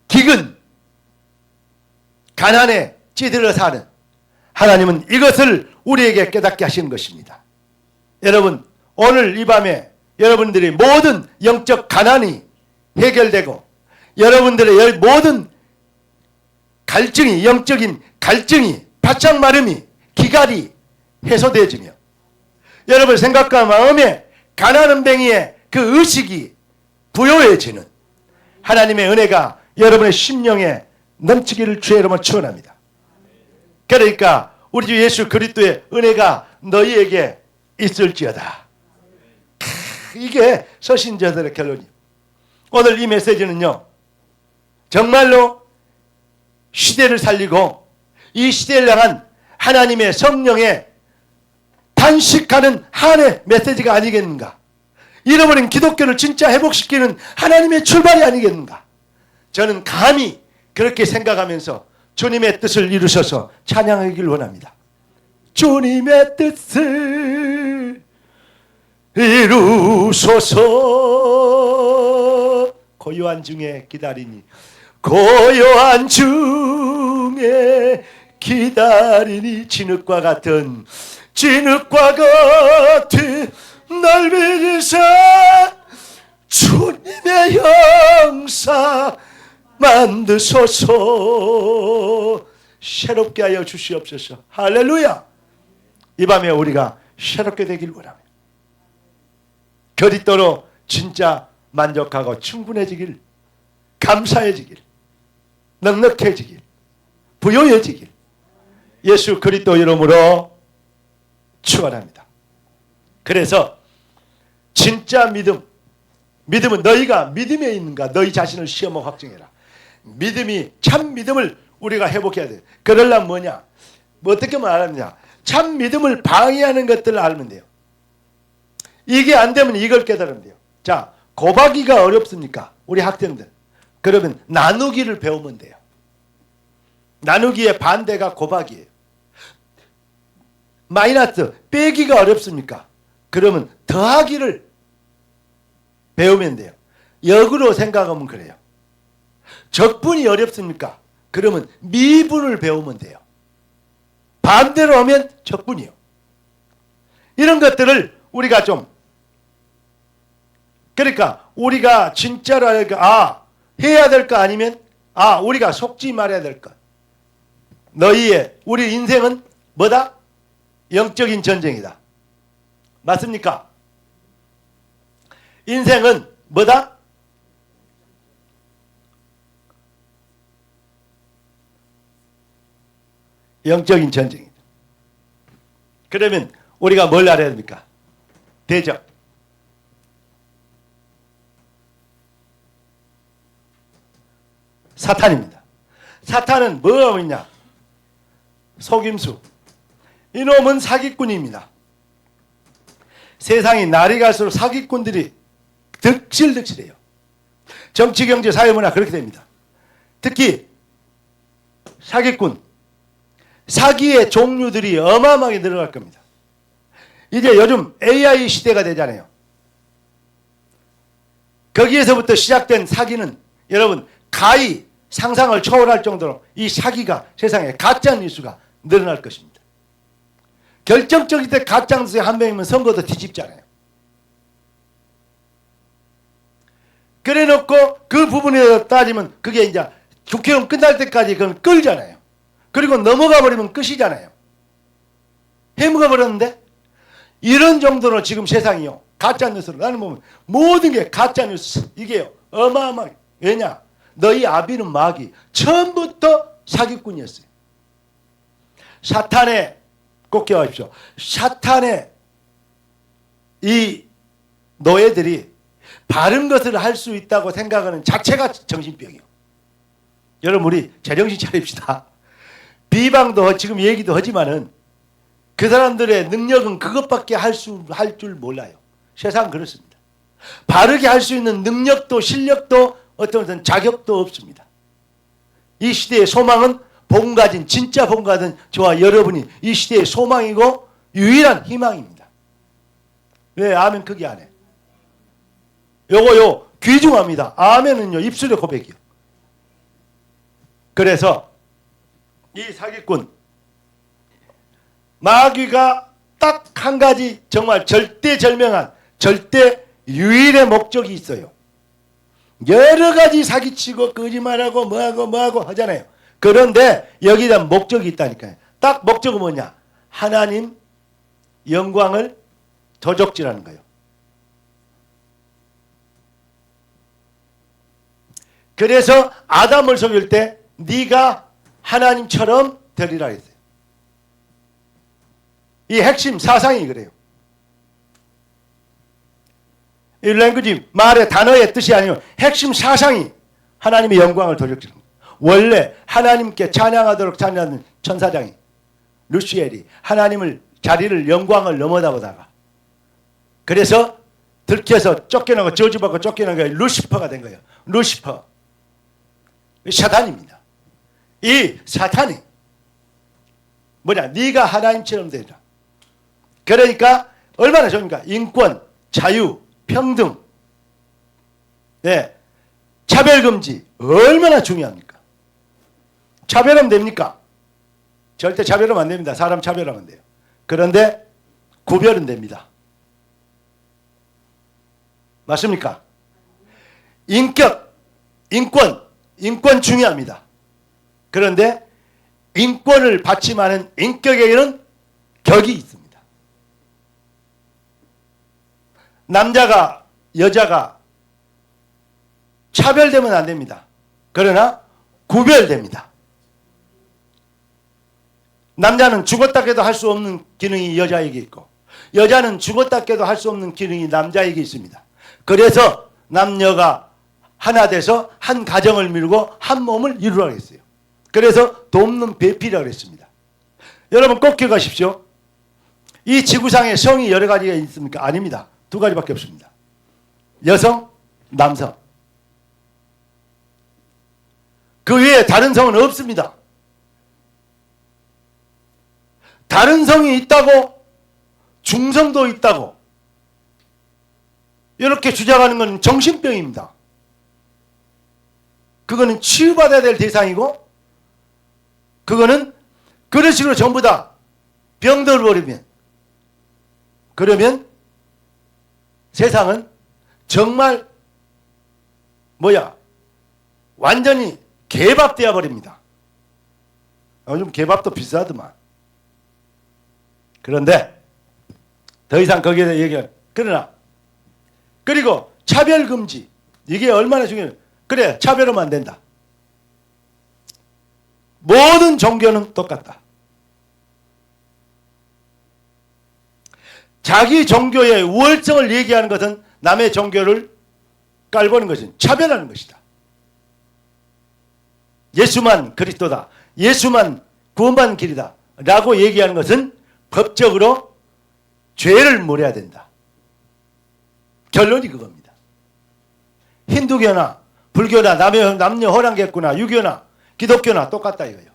기근, 가난에 찌들어 사는 하나님은 이것을 우리에게 깨닫게 하시는 것입니다. 여러분 오늘 이 밤에 여러분들의 모든 영적 가난이 해결되고 여러분들의 모든 갈증이 영적인 갈증이 바짝 마름이 기갈이 해소되어지며 여러분 생각과 마음에 가난은뱅이의 그 의식이 부요해지는 하나님의 은혜가 여러분의 심령에 넘치기를 주의 이름으로 축원합니다. 그러니까 우리 주 예수 그리스도의 은혜가 너희에게 있을지어다. 이게 서신자들의 결론이에요. 오늘 이 메시지는요 정말로 시대를 살리고 이 시대를 향한 하나님의 성령의 단식하는 한해 메시지가 아니겠는가? 잃어버린 기독교를 진짜 회복시키는 하나님의 출발이 아니겠는가? 저는 감히 그렇게 생각하면서 주님의 뜻을 이루셔서 찬양하길 원합니다. 주님의 뜻을 이루소서. 고요한 중에 기다리니 고요한 중에 기다리니 진흙과 같은 날 믿으사 주님의 형상 만드소서. 새롭게 하여 주시옵소서. 할렐루야. 이 밤에 우리가 새롭게 되길 원합니다. 그리스도로 진짜 만족하고 충분해지길, 감사해지길, 넉넉해지길, 부요해지길 예수 그리스도 이름으로 축원합니다. 그래서 진짜 믿음은 너희가 믿음에 있는가 너희 자신을 시험하고 확증해라. 믿음이 참 믿음을 우리가 회복해야 돼요. 그러려면 뭐냐? 어떻게 말하느냐? 참 믿음을 방해하는 것들을 알면 돼요. 이게 안 되면 이걸 깨달으면 돼요. 자, 곱하기가 어렵습니까? 우리 학생들. 그러면 나누기를 배우면 돼요. 나누기의 반대가 곱하기예요. 마이너스, 빼기가 어렵습니까? 그러면 더하기를 배우면 돼요. 역으로 생각하면 그래요. 적분이 어렵습니까? 그러면 미분을 배우면 돼요. 반대로 하면 적분이요. 이런 것들을 우리가 좀, 그러니까 우리가 진짜로 해야 될까 아니면 우리가 속지 말아야 될까. 우리 인생은 뭐다? 영적인 전쟁이다. 맞습니까? 인생은 뭐다? 영적인 전쟁이다. 그러면 우리가 뭘 알아야 됩니까? 대적. 사탄입니다. 사탄은 뭐가 있냐? 속임수. 이놈은 사기꾼입니다. 세상이 날이 갈수록 사기꾼들이 득실득실해요. 정치, 경제, 사회, 문화 그렇게 됩니다. 특히 사기꾼, 사기의 종류들이 어마어마하게 늘어날 겁니다. 이제 요즘 AI 시대가 되잖아요. 거기에서부터 시작된 사기는 여러분 가히 상상을 초월할 정도로 이 사기가 세상에 가짜 뉴스가 늘어날 것입니다. 결정적일 때 가짜 뉴스에 한 명이면 선거도 뒤집잖아요. 그래 놓고 그 부분에 따지면 그게 이제 국회의원 끝날 때까지 그건 끌잖아요. 그리고 넘어가 버리면 끝이잖아요. 해먹어 버렸는데 이런 정도로 지금 세상이요. 가짜 뉴스로 나는 보면 모든 게 가짜 뉴스. 이게요. 어마어마하게. 왜냐? 너희 아비는 마귀. 처음부터 사기꾼이었어요. 사탄의 꼭 기억하십시오. 사탄의 이 노예들이 바른 것을 할 수 있다고 생각하는 자체가 정신병이요. 여러분 우리 제정신 차립시다. 비방도 지금 얘기도 하지만은 그 사람들의 능력은 그것밖에 할 줄 몰라요. 세상 그렇습니다. 바르게 할 수 있는 능력도 실력도 어떤 자격도 없습니다. 이 시대의 소망은 복 가진 진짜 복 가진 저와 여러분이 이 시대의 소망이고 유일한 희망입니다. 왜 아멘 크게 안 해? 요거 귀중합니다. 아멘은요 입술의 고백이요. 그래서 이 사기꾼 마귀가 딱 한 가지 정말 절대절명한 절대 유일의 목적이 있어요. 여러 가지 사기치고 거짓말하고 뭐하고 하잖아요. 그런데 여기다 목적이 있다니까요. 딱 목적은 뭐냐? 하나님 영광을 도적질하는 거예요. 그래서 아담을 속일 때 네가 하나님처럼 되리라 했어요. 이 핵심 사상이 그래요. 이 랭귀지 말의 단어의 뜻이 아니고 핵심 사상이 하나님의 영광을 도적질하는 거예요. 원래 하나님께 찬양하도록 찬양하는 천사장이 루시엘이 하나님을 자리를 영광을 넘어다보다가 그래서 들켜서 쫓겨나고 저주받고 쫓겨난 거예요. 루시퍼가 된 거예요. 루시퍼. 사탄입니다. 이 사탄이 뭐냐? 네가 하나님처럼 되라. 그러니까 얼마나 좋습니까? 인권, 자유, 평등, 차별금지 얼마나 중요합니까? 차별하면 됩니까? 절대 차별하면 안 됩니다. 사람 차별하면 돼요. 그런데 구별은 됩니다. 맞습니까? 인격, 인권 중요합니다. 그런데 인권을 받침하는 인격에는 격이 있습니다. 남자가 여자가 차별되면 안 됩니다. 그러나 구별됩니다. 남자는 죽었다 깨도 할 수 없는 기능이 여자에게 있고 여자는 죽었다 깨도 할 수 없는 기능이 남자에게 있습니다. 그래서 남녀가 하나 돼서 한 가정을 이루고 한 몸을 이루라고 했어요. 그래서 돕는 배필이라고 했습니다. 여러분 꼭 기억하십시오. 이 지구상에 성이 여러 가지가 있습니까? 아닙니다. 두 가지밖에 없습니다. 여성, 남성. 그 외에 다른 성은 없습니다. 다른 성이 있다고 중성도 있다고 이렇게 주장하는 건 정신병입니다. 그거는 치유받아야 될 대상이고, 그거는 그런 식으로 전부 다 병들 버리면, 그러면 세상은 정말 완전히 개밥되어 버립니다. 요즘 개밥도 비싸더만. 그런데 더 이상 거기에 대해 얘기할. 그러나 그리고 차별금지, 이게 얼마나 중요해요. 그래, 차별하면 안 된다. 모든 종교는 똑같다. 자기 종교의 우월성을 얘기하는 것은 남의 종교를 깔보는 것은 차별하는 것이다. 예수만 그리스도다, 예수만 구원받는 길이다 라고 얘기하는 것은 법적으로 죄를 물어야 된다. 결론이 그겁니다. 힌두교나 불교나 남녀 호랑객구나 유교나 기독교나 똑같다 이거예요.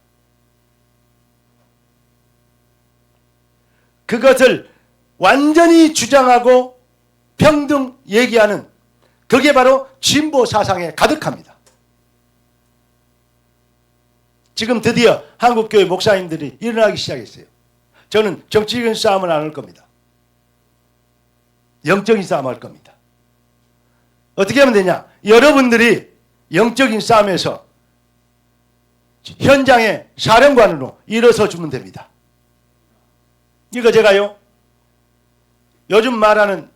그것을 완전히 주장하고 평등 얘기하는, 그게 바로 진보 사상에 가득합니다. 지금 드디어 한국교회 목사님들이 일어나기 시작했어요. 저는 정치적인 싸움은 안 할 겁니다. 영적인 싸움 할 겁니다. 어떻게 하면 되냐? 여러분들이 영적인 싸움에서 현장의 사령관으로 일어서 주면 됩니다. 이거 제가요, 요즘 말하는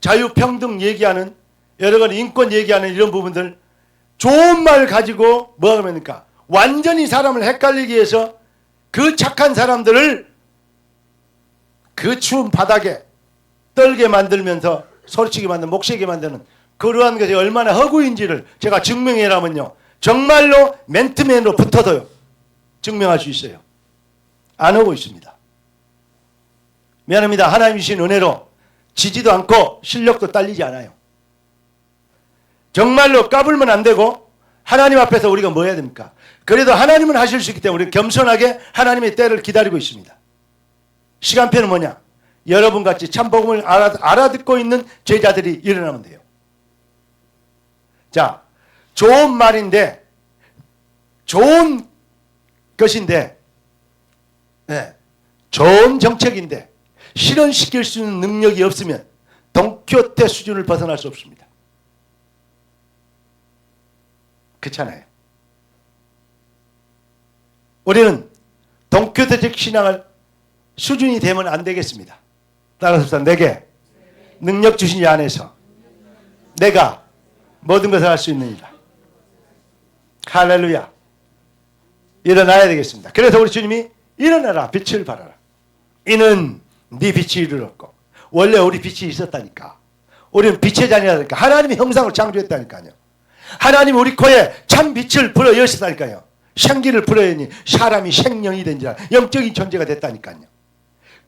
자유평등 얘기하는, 여러 가지 인권 얘기하는 이런 부분들 좋은 말 가지고 뭐 하면니까 완전히 사람을 헷갈리기 위해서 그 착한 사람들을 그 추운 바닥에 떨게 만들면서 소리치게 만드는, 목시게 만드는 그러한 것이 얼마나 허구인지를 제가 증명해라면요, 정말로 맨투맨으로 붙어도요 증명할 수 있어요. 안 하고 있습니다. 미안합니다. 하나님 주신 은혜로 지지도 않고 실력도 딸리지 않아요. 정말로 까불면 안 되고 하나님 앞에서 우리가 뭐 해야 됩니까? 그래도 하나님은 하실 수 있기 때문에 우리 겸손하게 하나님의 때를 기다리고 있습니다. 시간표는 뭐냐? 여러분같이 참복음을 알아듣고 있는 제자들이 일어나면 돼요. 자, 좋은 말인데, 좋은 것인데, 좋은 정책인데 실현시킬 수 있는 능력이 없으면 돈키호테 수준을 벗어날 수 없습니다. 그렇잖아요. 우리는 돈키호테적 신앙을 수준이 되면 안 되겠습니다. 따라서 내게 능력 주신 이 안에서 내가 모든 것을 할 수 있느니라. 할렐루야. 일어나야 되겠습니다. 그래서 우리 주님이 일어나라, 빛을 발하라. 이는 네 빛이 이르렀고. 원래 우리 빛이 있었다니까. 우리는 빛의 자녀라니까. 하나님의 형상을 창조했다니까요. 하나님 우리 코에 참 빛을 불어 여셨다니까요. 생기를 불어여니 사람이 생명이 된지라, 영적인 존재가 됐다니까요.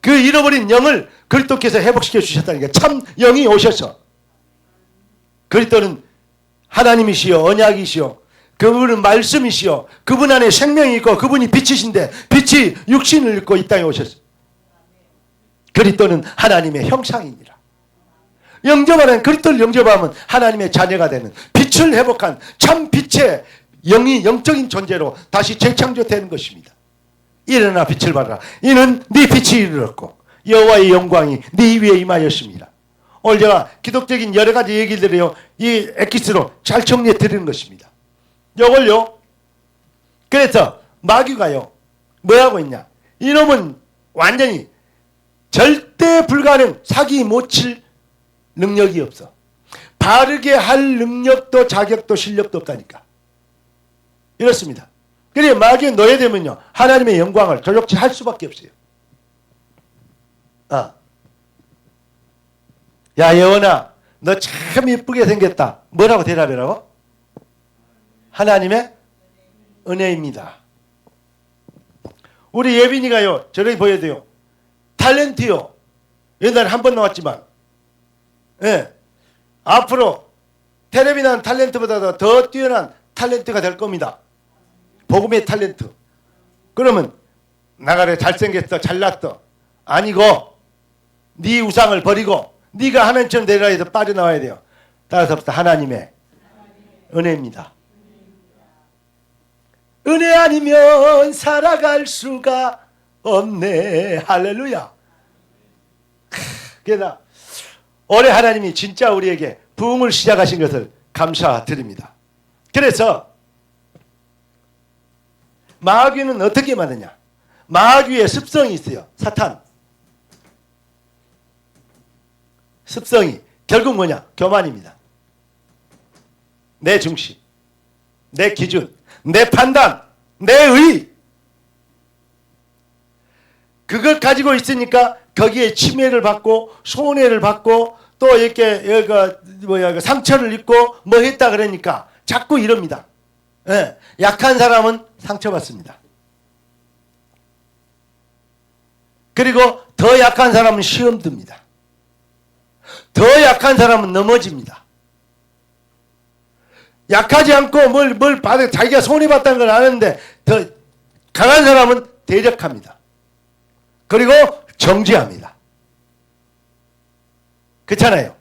그 잃어버린 영을 그리스도께서 회복시켜 주셨다니까. 참 영이 오셔서, 그리스도는 하나님이시여 언약이시여 그분은 말씀이시여 그분 안에 생명이 있고 그분이 빛이신데 빛이 육신을 입고 이 땅에 오셨어요. 그리스도는 하나님의 형상이니라. 영접하는, 그리스도를 영접하면 하나님의 자녀가 되는, 빛을 회복한 참 빛의 영이 영적인 존재로 다시 재창조되는 것입니다. 일어나 빛을 발하라. 이는 네 빛이 이르렀고 여호와의 영광이 네 위에 임하였습니다. 오늘 제가 기독적인 여러 가지 얘기들을요 이 엑기스로 잘 정리해 드리는 것입니다. 이걸요, 그래서 마귀가요 뭐 하고 있냐, 이놈은 완전히 절대 불가능, 사기 못 칠 능력이 없어. 바르게 할 능력도 자격도 실력도 없다니까. 이렇습니다. 그래 마귀에 넣어야 되면요 하나님의 영광을 도적질 할 수밖에 없어요. 야 예원아 너 참 예쁘게 생겼다. 뭐라고 대답이라고? 하나님의 은혜입니다. 우리 예빈이가요 저렇게 보여도요 탤런트요. 옛날에 한 번 나왔지만 앞으로 텔레비 난 탤런트보다 더 뛰어난 탤런트가 될 겁니다. 복음의 탤런트. 그러면 나가래 잘생겼어 잘났어 아니고 네 우상을 버리고 네가 하나님처럼 되라 해서 빠져나와야 돼요. 따라서부터 하나님의 은혜입니다. 은혜 아니면 살아갈 수가 없네. 할렐루야. 그러나 올해 하나님이 진짜 우리에게 부흥을 시작하신 것을 감사드립니다. 그래서 마귀는 어떻게 만드냐? 마귀의 습성이 있어요. 사탄. 습성이 결국 뭐냐? 교만입니다. 내 중심, 내 기준, 내 판단, 내 의. 그걸 가지고 있으니까 거기에 침해를 받고 손해를 받고 또 이렇게 상처를 입고 뭐 했다 그러니까 자꾸 이럽니다. 예, 약한 사람은 상처받습니다. 그리고 더 약한 사람은 시험 듭니다. 더 약한 사람은 넘어집니다. 약하지 않고 뭘 받아 자기가 손해봤다는 걸 아는데 더 강한 사람은 대적합니다. 그리고 정죄합니다. 그렇잖아요.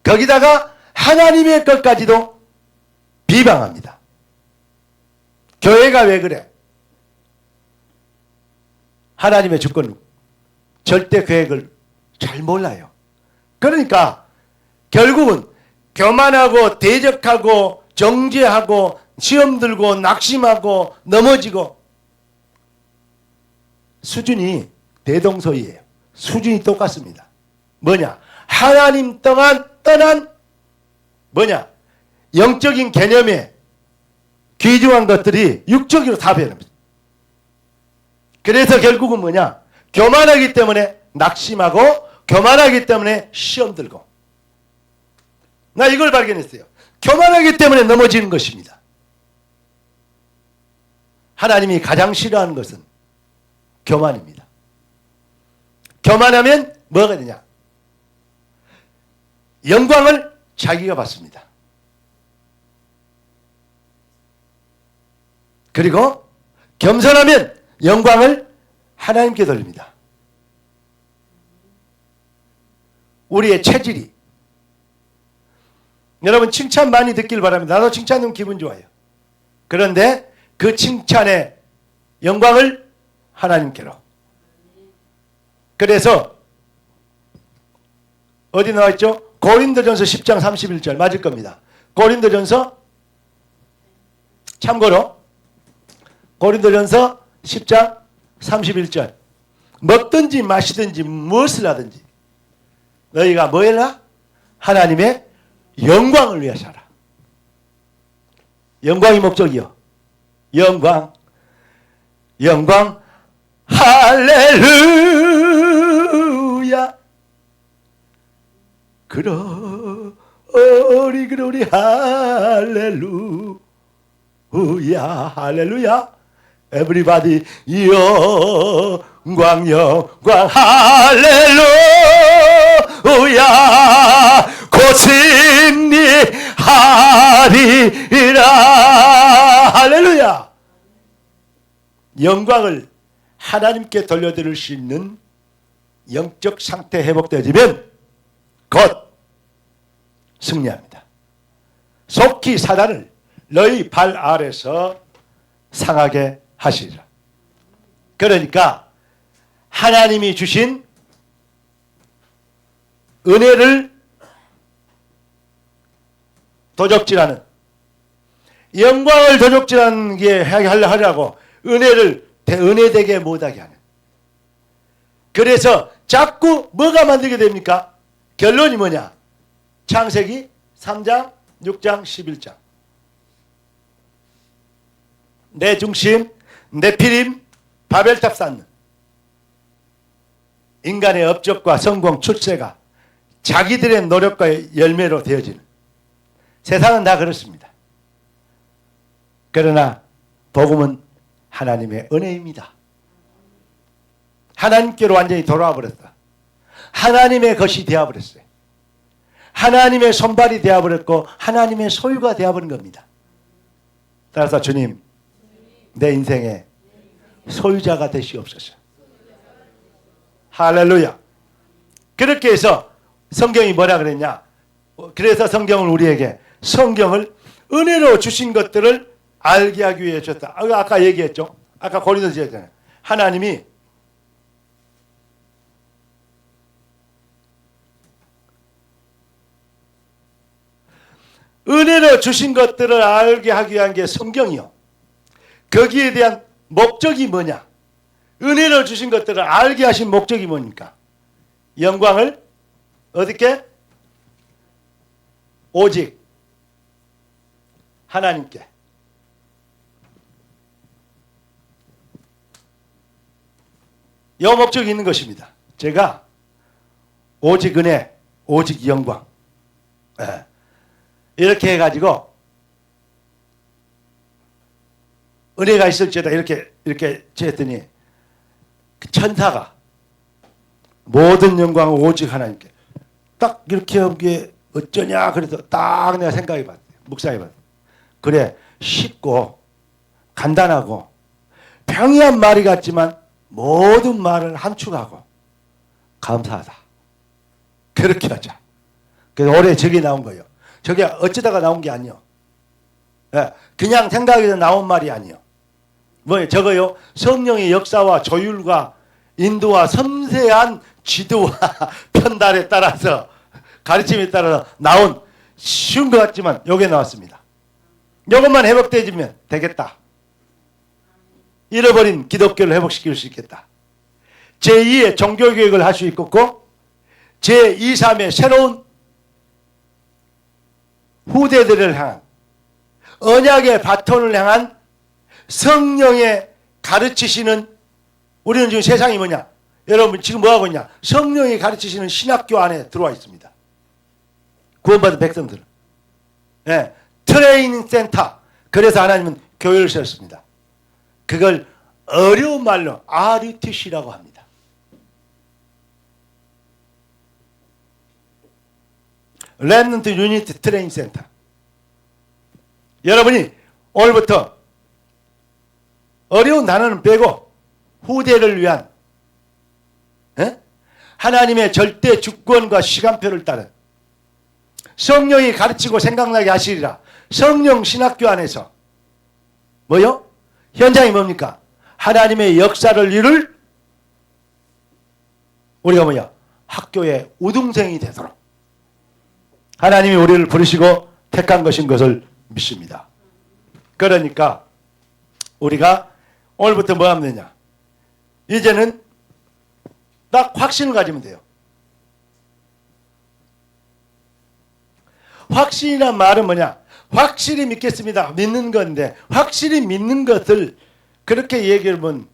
거기다가 하나님의 것까지도 비방합니다. 교회가 왜 그래? 하나님의 주권 절대 계획을 잘 몰라요. 그러니까 결국은 교만하고 대적하고 정죄하고 시험 들고 낙심하고 넘어지고 수준이 대동소이해요. 수준이 똑같습니다. 뭐냐? 하나님 떠난 뭐냐? 영적인 개념에 귀중한 것들이 육적으로 다 변합니다. 그래서 결국은 뭐냐? 교만하기 때문에 낙심하고 교만하기 때문에 시험 들고. 나 이걸 발견했어요. 교만하기 때문에 넘어지는 것입니다. 하나님이 가장 싫어하는 것은 교만입니다. 교만하면 뭐가 되냐? 영광을 자기가 받습니다. 그리고 겸손하면 영광을 하나님께 돌립니다. 우리의 체질이. 여러분 칭찬 많이 듣길 바랍니다. 나도 칭찬 듣면 기분 좋아요. 그런데 그 칭찬의 영광을 하나님께로. 그래서 어디 나와있죠? 고린도전서 10장 31절 맞을 겁니다. 고린도전서 참고로 고린도전서 10장 31절 먹든지 마시든지 무엇을 하든지 너희가 뭐 해라? 하나님의 영광을 위하여 살아. 영광이 목적이요. 영광 할렐루야 그러리 할렐루야 everybody 영광 할렐루야 고친니 하리라 할렐루야. 영광을 하나님께 돌려드릴 수 있는 영적 상태 회복되어지면 곧 승리합니다. 속히 사단을 너희 발 아래서 상하게 하시리라. 그러니까 하나님이 주신 은혜를 도적질하는 영광을 도적질하는 게 하려고 은혜를 은혜되게 못하게 하는. 그래서 자꾸 뭐가 만들게 됩니까? 결론이 뭐냐? 창세기 3장 6장 11장 내 중심 내 피림 바벨탑 쌓는 인간의 업적과 성공 출세가 자기들의 노력과 열매로 되어지는 세상은 다 그렇습니다. 그러나 복음은 하나님의 은혜입니다. 하나님께로 완전히 돌아와 버렸다. 하나님의 것이 되어버렸어요. 하나님의 손발이 되어버렸고 하나님의 소유가 되어버린 겁니다. 따라서 주님 내 인생의 소유자가 되시옵소서. 할렐루야. 그렇게 해서 성경이 뭐라 그랬냐? 그래서 성경을 우리에게 성경을 은혜로 주신 것들을 알게 하기 위해 줬다. 아까 얘기했죠. 아까 고린도서 얘기했잖아요. 하나님이 은혜로 주신 것들을 알게 하기 위한 게 성경이요. 거기에 대한 목적이 뭐냐? 은혜로 주신 것들을 알게 하신 목적이 뭡니까? 영광을 어떻게? 오직 하나님께. 이 목적이 있는 것입니다. 제가 오직 은혜, 오직 영광, 이렇게 해가지고 은혜가 있을지어다 이렇게 했더니 그 천사가 모든 영광은 오직 하나님께 딱 이렇게 하기에 어쩌냐 그래서 딱 내가 생각해 봤어요. 묵상해 봤어요. 그래, 쉽고 간단하고 평이한 말이 같지만 모든 말을 함축하고 감사하다. 그렇게 하자. 그래서 올해 저게 나온 거예요. 저게 어쩌다가 나온 게 아니요. 그냥 생각해서 나온 말이 아니요. 뭐예요? 저거요. 성령의 역사와 조율과 인도와 섬세한 지도와 편달에 따라서 가르침에 따라서 나온 쉬운 것 같지만 요게 나왔습니다. 요것만 회복되어지면 되겠다. 잃어버린 기독교를 회복시킬 수 있겠다. 제2의 종교개혁을 할 수 있겠고 제2, 3의 새로운 후대들을 향한 언약의 바톤을 향한 성령의 가르치시는 우리는 지금 세상이 뭐냐? 여러분 지금 뭐하고 있냐? 성령이 가르치시는 신학교 안에 들어와 있습니다. 구원받은 백성들. 트레이닝 센터. 그래서 하나님은 교회를 세웠습니다. 그걸 어려운 말로 RUTC라고 합니다. 렘넌트 유니티 트레이닝 센터. 여러분이 오늘부터 어려운 단어는 빼고 후대를 위한 하나님의 절대 주권과 시간표를 따른 성령이 가르치고 생각나게 하시리라. 성령 신학교 안에서 뭐요? 현장이 뭡니까? 하나님의 역사를 이룰 우리가 뭐야? 학교의 우등생이 되도록 하나님이 우리를 부르시고 택한 것인 것을 믿습니다. 그러니까 우리가 오늘부터 뭐 하면 되냐? 이제는 딱 확신을 가지면 돼요. 확신이란 말은 뭐냐? 확실히 믿겠습니다. 믿는 건데 확실히 믿는 것을 그렇게 얘기하면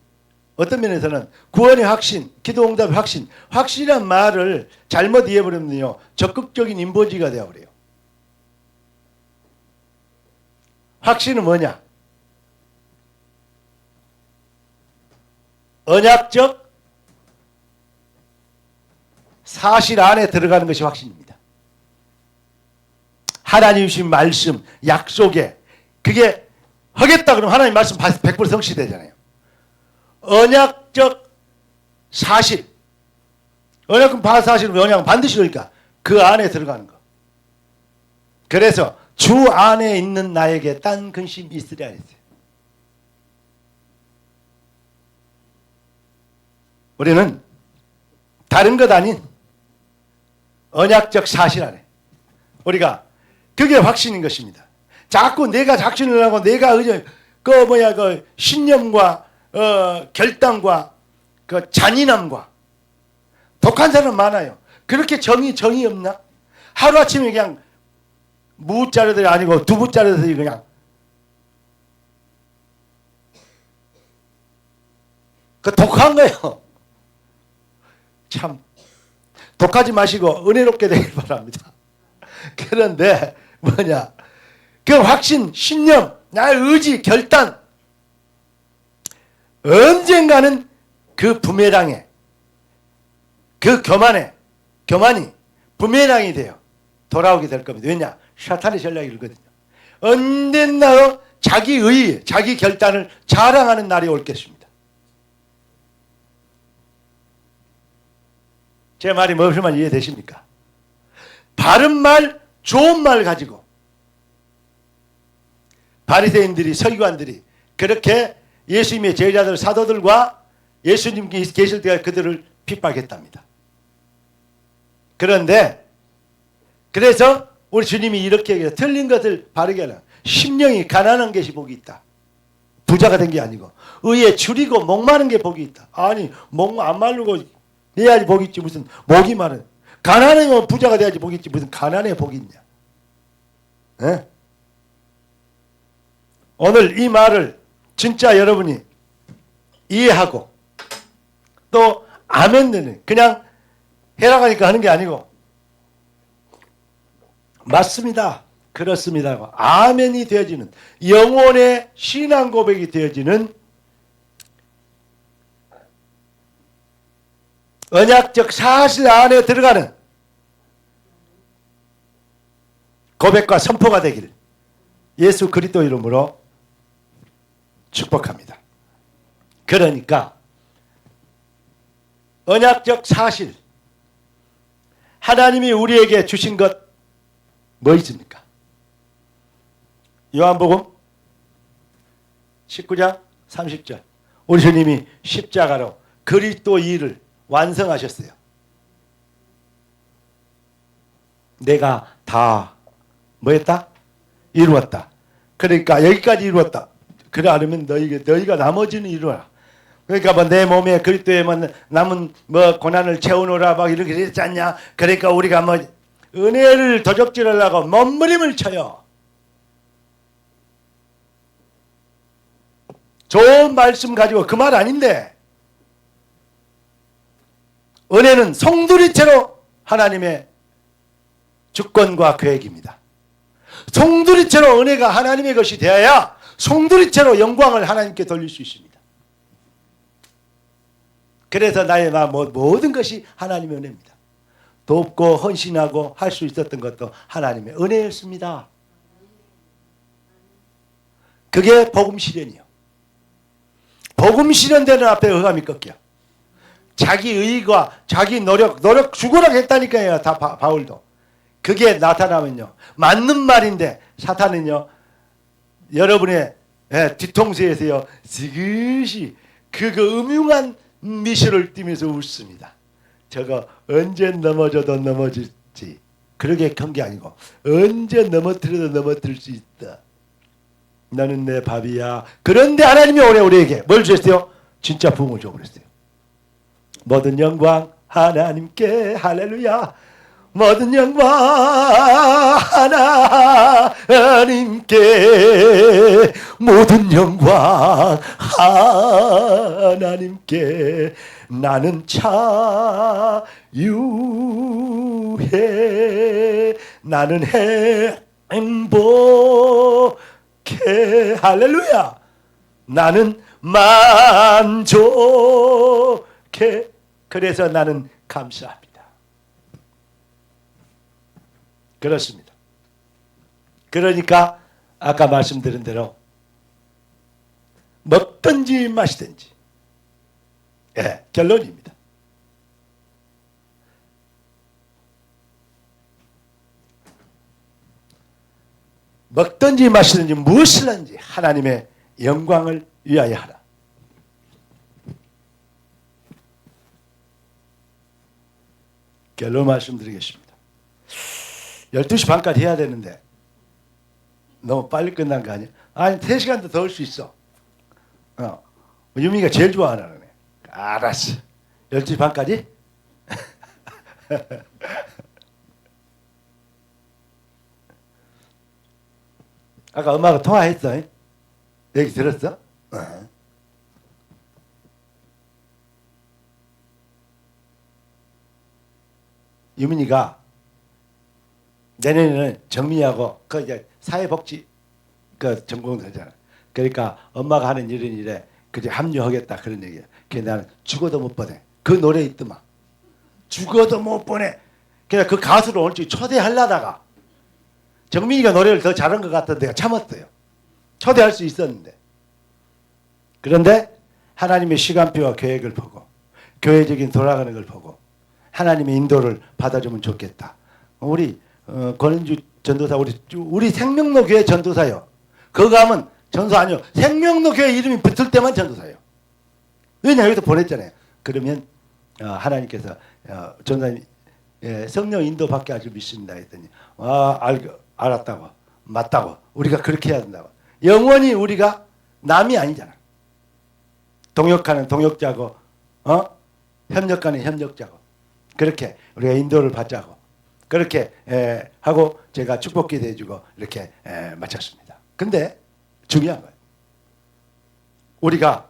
어떤 면에서는 구원의 확신, 기도응답의 확신, 확실한 말을 잘못 이해해버리면요 적극적인 인본주의가 되어버려요. 확신은 뭐냐? 언약적 사실 안에 들어가는 것이 확신입니다. 하나님 주신 말씀, 약속에 그게 하겠다 그러면 하나님 말씀 100% 성취되잖아요. 언약적 사실, 언약은 사실은 언약은 반드시 그러니까 그 안에 들어가는 거. 그래서 주 안에 있는 나에게 딴 근심이 있으랴 했어요. 우리는 다른 것 아닌 언약적 사실 안에 우리가 그게 확신인 것입니다. 자꾸 내가 확신을 하고 내가 그 신념과 결단과 그 잔인함과 독한 사람 많아요. 그렇게 정이 없나? 하루아침에 그냥 무자르들이 아니고 두부자르들이 그냥 그 독한 거예요. 참 독하지 마시고 은혜롭게 되길 바랍니다. 그런데 뭐냐? 그 확신, 신념, 나의 의지, 결단 언젠가는 그 부메랑에 그 교만이 부메랑이 돼요. 돌아오게 될 겁니다. 왜냐? 사탄의 전략이 이거든요. 언젠가 자기 의, 자기 결단을 자랑하는 날이 올 것입니다. 제 말이 무슨 말인지 이해되십니까? 바른 말, 좋은 말 가지고 바리새인들이, 서기관들이 그렇게 예수님의 제자들, 사도들과 예수님께 계실 때 그들을 핍박했답니다. 그런데 그래서 우리 주님이 이렇게 얘기해요. 틀린 것을 바르게 하라. 심령이 가난한 것이 복이 있다. 부자가 된 게 아니고 의에 줄이고 목마른 게 복이 있다. 아니 목 안 마르고 해야지 복이 있지 무슨 목이 마른. 가난하면 부자가 돼야지 복이 있지 무슨 가난에 복이 있냐. 에? 오늘 이 말을 진짜 여러분이 이해하고 또 아멘되는 그냥 해라가니까 하는 게 아니고 맞습니다. 그렇습니다. 아멘이 되어지는 영혼의 신앙 고백이 되어지는 언약적 사실 안에 들어가는 고백과 선포가 되기를 예수 그리스도 이름으로 축복합니다. 그러니까 언약적 사실 하나님이 우리에게 주신 것 뭐 있습니까? 요한복음 19장 30절 우리 주님이 십자가로 그리스도 일을 완성하셨어요. 내가 다 뭐했다? 이루었다. 그러니까 여기까지 이루었다. 그래 않으면 너희가 나머지는 이루어라. 그러니까 뭐 내 몸에 그리스도에만 남은 뭐 고난을 채우노라 막 이렇게 했지 않냐. 그러니까 우리가 뭐 은혜를 도적질하려고 몸부림을 쳐요. 좋은 말씀 가지고 그 말 아닌데 은혜는 송두리째로 하나님의 주권과 계획입니다. 송두리째로 은혜가 하나님의 것이 되어야 송두리째로 영광을 하나님께 돌릴 수 있습니다. 그래서 나의 모든 것이 하나님의 은혜입니다. 돕고 헌신하고 할 수 있었던 것도 하나님의 은혜였습니다. 그게 복음 실현이요. 복음 실현되는 앞에 의감이 꺾여. 자기 의의가 자기 노력 죽으라고 했다니까요. 다 바울도. 그게 나타나면요. 맞는 말인데 사탄은요. 여러분의 뒤통수에서요. 지그시 그 음흉한 미소를 띠면서 웃습니다. 저거 언제 넘어져도 넘어질지 그러게 큰 게 아니고 언제 넘어뜨려도 넘어뜨릴 수 있다. 너는 내 밥이야. 그런데 하나님이 오늘 우리에게 뭘 주셨어요? 진짜 부흥을 줘버렸어요. 모든 영광 하나님께 할렐루야. 모든 영광 하나님께 모든 영광 하나님께 나는 자유해 나는 행복해 할렐루야 나는 만족해 그래서 나는 감사합니다. 그렇습니다. 그러니까 아까 말씀드린 대로 먹든지 마시든지 결론입니다. 먹든지 마시든지 무엇을 하든지 하나님의 영광을 위하여 하라. 결론 말씀드리겠습니다. 12시 반까지 해야 되는데 너무 빨리 끝난 거 아니야? 아니 3시간도 더 올 수 있어. 유미가 제일 좋아하는 애. 알았어. 12시 반까지? 아까 엄마가 통화했어. 얘기 들었어? 유민이가 내년에는 정민이하고 그 이제 사회복지 그 전공되잖아. 그러니까 엄마가 하는 이런 일에 그제 합류하겠다 그런 얘기야. 그래서 나는 죽어도 못 보내. 그 노래 있더만. 죽어도 못 보내. 그래서 그 가수를 오늘 초대하려다가 정민이가 노래를 더 잘한 것 같아서 내가 참았어요. 초대할 수 있었는데. 그런데 하나님의 시간표와 계획을 보고 교회적인 돌아가는 걸 보고 하나님의 인도를 받아주면 좋겠다. 우리 권은주 전도사 우리 생명로 교회 전도사요. 그거 하면 전도사 아니요. 생명로 교회 이름이 붙을 때만 전도사예요. 왜냐 여기서 보냈잖아요. 그러면 하나님께서 전도사님 성령 인도 받게 하실 믿습니다 했더니 알았다고 맞다고 우리가 그렇게 해야 된다고. 영원히 우리가 남이 아니잖아. 동역하는 동역자고 협력하는 협력자고 그렇게 우리가 인도를 받자고 그렇게 하고 제가 축복기도 해주고 이렇게 마쳤습니다. 근데 중요한 거예요. 우리가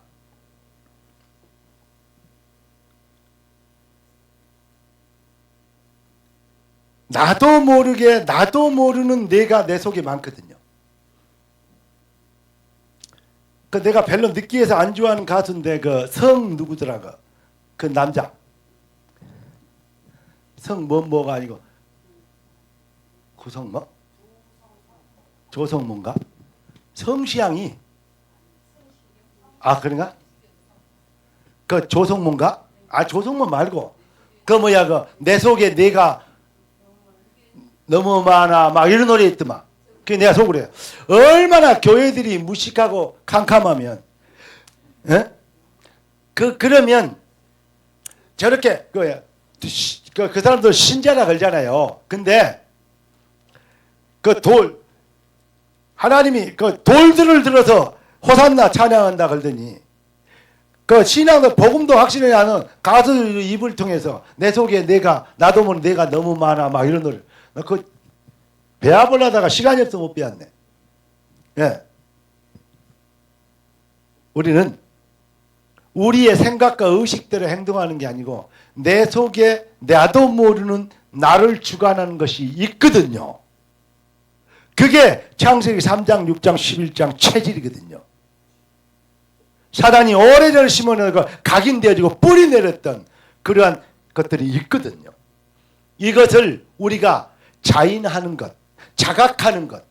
나도 모르게 나도 모르는 내가 내 속에 많거든요. 그 내가 별로 느끼해서 안 좋아하는 가수인데 그 성 누구더라고 그 남자 성 뭐가 아니고 구성 뭐 조성모인가 성시양이 그런가 그 조성모인가 조성모 말고 그 뭐야 그 내 속에 내가 너무 많아 막 이런 노래 있더만. 그게 내가 속으로 해요. 얼마나 교회들이 무식하고 캄캄하면 그러면 저렇게 그 사람들 신자라 그러잖아요. 근데 하나님이 그 돌들을 들어서 호산나 찬양한다 그러더니 그 신앙도 복음도 확실히 하는 가수들 입을 통해서 내 속에 나도 모르는 내가 너무 많아 막 이런 노래 배합을 하다가 시간이 없어 못 배웠네. 예. 우리는 우리의 생각과 의식대로 행동하는 게 아니고 내 속에 나도 모르는 나를 주관하는 것이 있거든요. 그게 창세기 3장, 6장, 11장 체질이거든요. 사단이 오래전에 심어놓은 각인되어지고 뿌리 내렸던 그러한 것들이 있거든요. 이것을 우리가 자인하는 것, 자각하는 것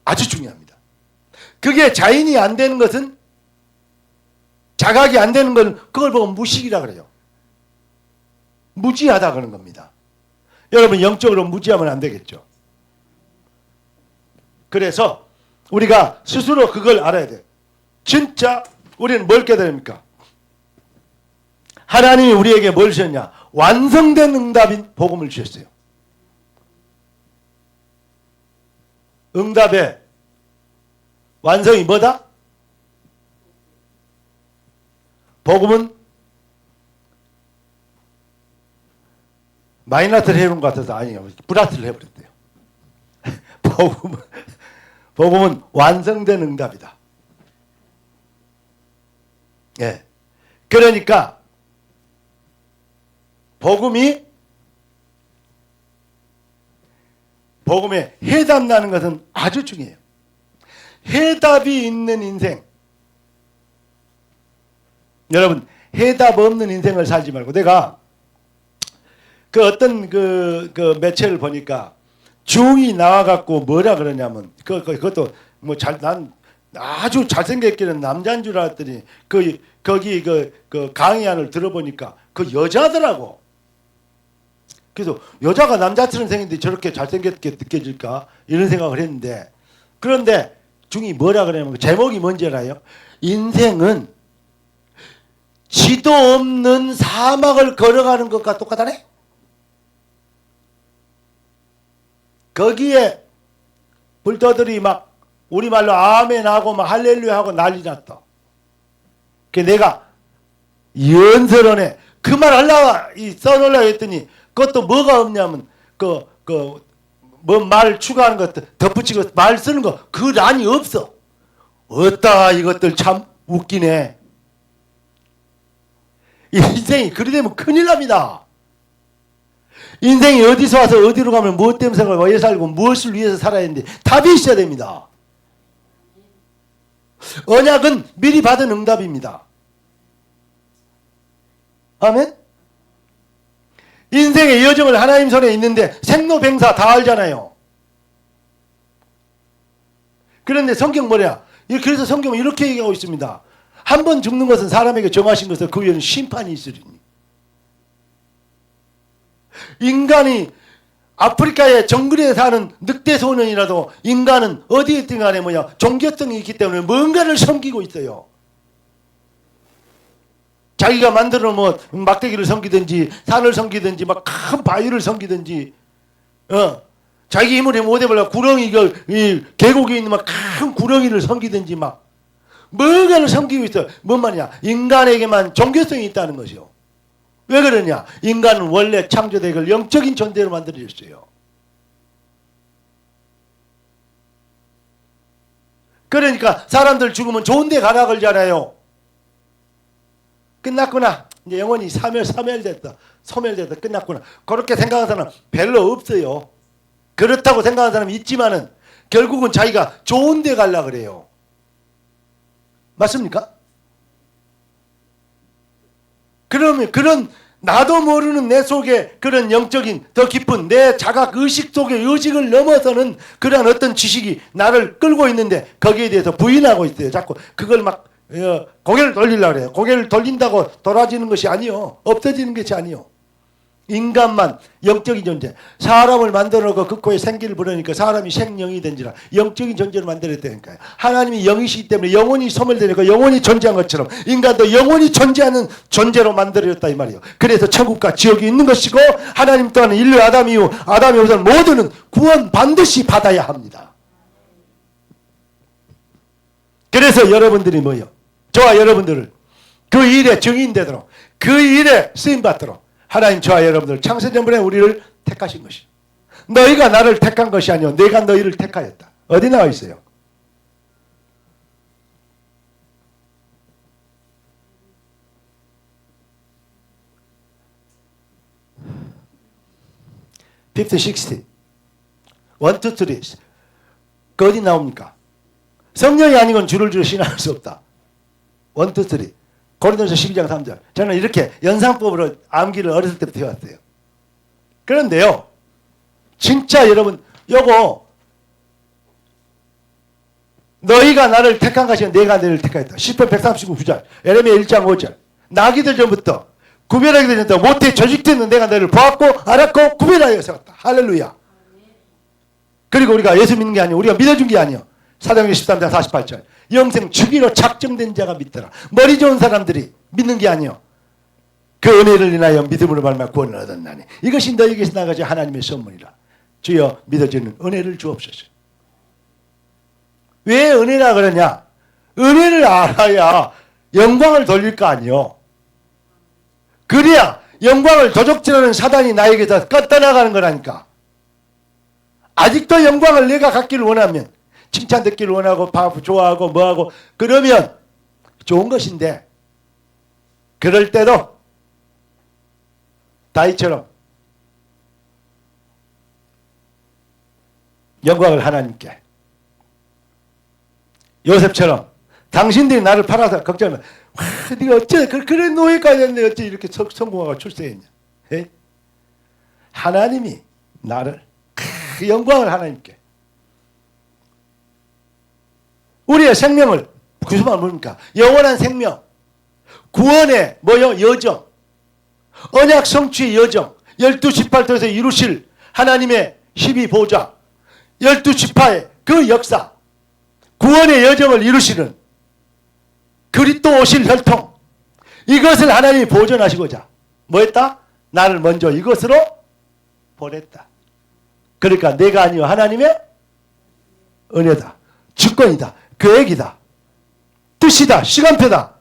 아주 중요합니다. 그게 자인이 안 되는 것은 자각이 안 되는 건 그걸 보고 무식이라 그래요. 무지하다 그런 겁니다. 여러분 영적으로 무지하면 안 되겠죠. 그래서 우리가 스스로 그걸 알아야 돼요. 진짜 우리는 뭘 깨달아야 됩니까? 하나님이 우리에게 뭘 주셨냐? 완성된 응답인 복음을 주셨어요. 응답의 완성이 뭐다? 복음은 마이너스를 해놓은 것 같아서 아니에요. 플러스를 해버렸대요. 복음은 완성된 응답이다. 예. 그러니까 복음에 해답 나는 것은 아주 중요해요. 해답이 있는 인생. 여러분 해답 없는 인생을 살지 말고 내가 그 어떤 그 매체를 보니까 중이 나와갖고 뭐라 그러냐면 그것도 뭐 난 아주 잘생겼기는 남자인 줄 알았더니 거기 그 강의안을 들어보니까 그 여자더라고. 그래서 여자가 남자처럼 생겼는데 저렇게 잘생겼게 느껴질까 이런 생각을 했는데 그런데 중이 뭐라 그러냐면 제목이 뭔지 알아요? 인생은 지도 없는 사막을 걸어가는 것과 똑같다네. 거기에 불도들이 막 우리말로 아멘하고 막 할렐루야하고 난리 났다. 그 내가 연설원에 그 말 하려고 써놓으려고 했더니 그것도 뭐가 없냐면 뭐 말 추가하는 것 덧붙이고 말 쓰는 거 그 란이 없어. 어따 이것들 참 웃기네. 인생이 그리 되면 큰일 납니다. 인생이 어디서 와서 어디로 가면 무엇 때문에 살고 왜 살고 무엇을 위해서 살아야 하는데 답이 있어야 됩니다. 언약은 미리 받은 응답입니다. 아멘? 인생의 여정을 하나님 손에 있는데 생로병사 다 알잖아요. 그런데 성경 뭐냐? 그래서 성경은 이렇게 얘기하고 있습니다. 한 번 죽는 것은 사람에게 정하신 것을 그 위에는 심판이 있으리니. 인간이 아프리카의 정글에 사는 늑대 소년이라도 인간은 어디에 있든 간에 종교성이 있기 때문에 뭔가를 섬기고 있어요. 자기가 만들어 막대기를 섬기든지 산을 섬기든지 막 큰 바위를 섬기든지 자기 힘을 못해보려 구렁이 이 계곡에 있는 막 큰 구렁이를 섬기든지 막 뭔가를 섬기고 있어요. 뭔 말이냐? 인간에게만 종교성이 있다는 것이요. 왜 그러냐? 인간은 원래 창조되고 영적인 존재로 만들어졌어요. 그러니까 사람들 죽으면 좋은 데 가라 그러잖아요. 끝났구나. 이제 영원히 소멸됐다. 끝났구나. 그렇게 생각하는 사람은 별로 없어요. 그렇다고 생각하는 사람이 있지만은 결국은 자기가 좋은 데 가려고 그래요. 맞습니까? 그러면 그런 나도 모르는 내 속에 그런 영적인 더 깊은 내 자각 의식 속의 의식을 넘어서는 그러한 어떤 지식이 나를 끌고 있는데 거기에 대해서 부인하고 있어요. 자꾸 그걸 막 고개를 돌리려고 그래요. 고개를 돌린다고 돌아지는 것이 아니요. 없어지는 것이 아니요. 인간만 영적인 존재. 사람을 만들어놓고 그 코에 생기를 불으니까 사람이 생명이 된지라 영적인 존재를 만들었다니까요. 하나님이 영이시기 때문에 영원히 소멸되니까 영원히 존재한 것처럼 인간도 영원히 존재하는 존재로 만들어졌다 이 말이에요. 그래서 천국과 지옥이 있는 것이고 하나님 또한 인류 아담 이후 아담의 후손 모두는 구원 반드시 받아야 합니다. 그래서 여러분들이 뭐요? 저와 여러분들을 그 일에 증인되도록 그 일에 쓰임받도록 하나님 저와 여러분들 창세전부에 우리를 택하신 것이죠. 너희가 나를 택한 것이 아니요 내가 너희를 택하였다. 어디 나와 있어요? (50, 60) 1, 2, 3 그 어디 나옵니까? 성령이 아니건 줄을 신앙할 수 없다. 1, 2, 3 고린도서 12장 3절. 저는 이렇게 연상법으로 암기를 어렸을 때부터 해왔어요. 그런데요, 진짜 여러분, 요거 너희가 나를 택한 것이 내가 너희를 택하였다. 시편 139절, 예레미야 1장 5절. 나기도 전부터 구별하기도 전부터 모태 조직되는 내가 너희를 보았고 알았고 구별하여 세웠다. 할렐루야. 그리고 우리가 예수 믿는 게 아니고 우리가 믿어준 게 아니요. 사도행전 13장 48절. 영생 주기로 작정된 자가 믿더라. 머리 좋은 사람들이 믿는 게 아니요. 그 은혜를 인하여 믿음으로 말미암아 구원을 얻었나니 이것이 너희에게서 나가지 하나님의 선물이라. 주여 믿어주는 은혜를 주옵소서. 왜 은혜라 그러냐? 은혜를 알아야 영광을 돌릴 거 아니요. 그래야 영광을 도적질하는 사단이 나에게서 껐떠나가는 거라니까. 아직도 영광을 내가 갖기를 원하면 칭찬 듣기를 원하고 좋아하고 뭐하고 그러면 좋은 것인데 그럴 때도 다윗처럼 영광을 하나님께 요셉처럼 당신들이 나를 팔아서 걱정하면 네가 어째 그런 노예까지 했는데 어째 이렇게 성공하고 출세했냐. 에? 하나님이 나를 영광을 하나님께 우리의 생명을 무슨 말 뭡니까? 영원한 생명, 구원의 뭐요? 여정, 언약 성취의 여정, 12지파에서 이루실 하나님의 12보좌, 12지파의 그 역사, 구원의 여정을 이루시는 그리스도 오실 혈통, 이것을 하나님이 보존하시고자 뭐 했다? 나를 먼저 이것으로 보냈다. 그러니까 내가 아니요 하나님의 은혜다, 주권이다, 계획이다, 뜻이다, 시간표다.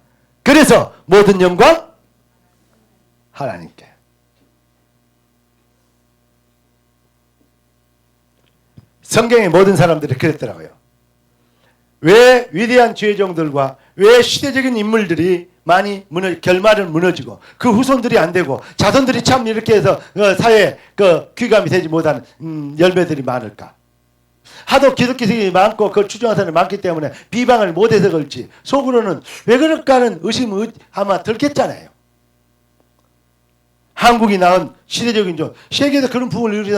그래서 모든 영광 하나님께. 성경의 모든 사람들이 그랬더라고요. 왜 위대한 죄종들과 왜 시대적인 인물들이 많이 결말은 무너지고 그 후손들이 안 되고 자손들이 참 이렇게 해서 사회에 귀감이 되지 못하는 열매들이 많을까? 하도 기독교생이 많고 그걸 추종하는 사람이 많기 때문에 비방을 못해서 그렇지 속으로는 왜 그럴까 하는 의심이 아마 들겠잖아요. 한국이 낳은 시대적인 좀 세계에서 그런 부분을 이루다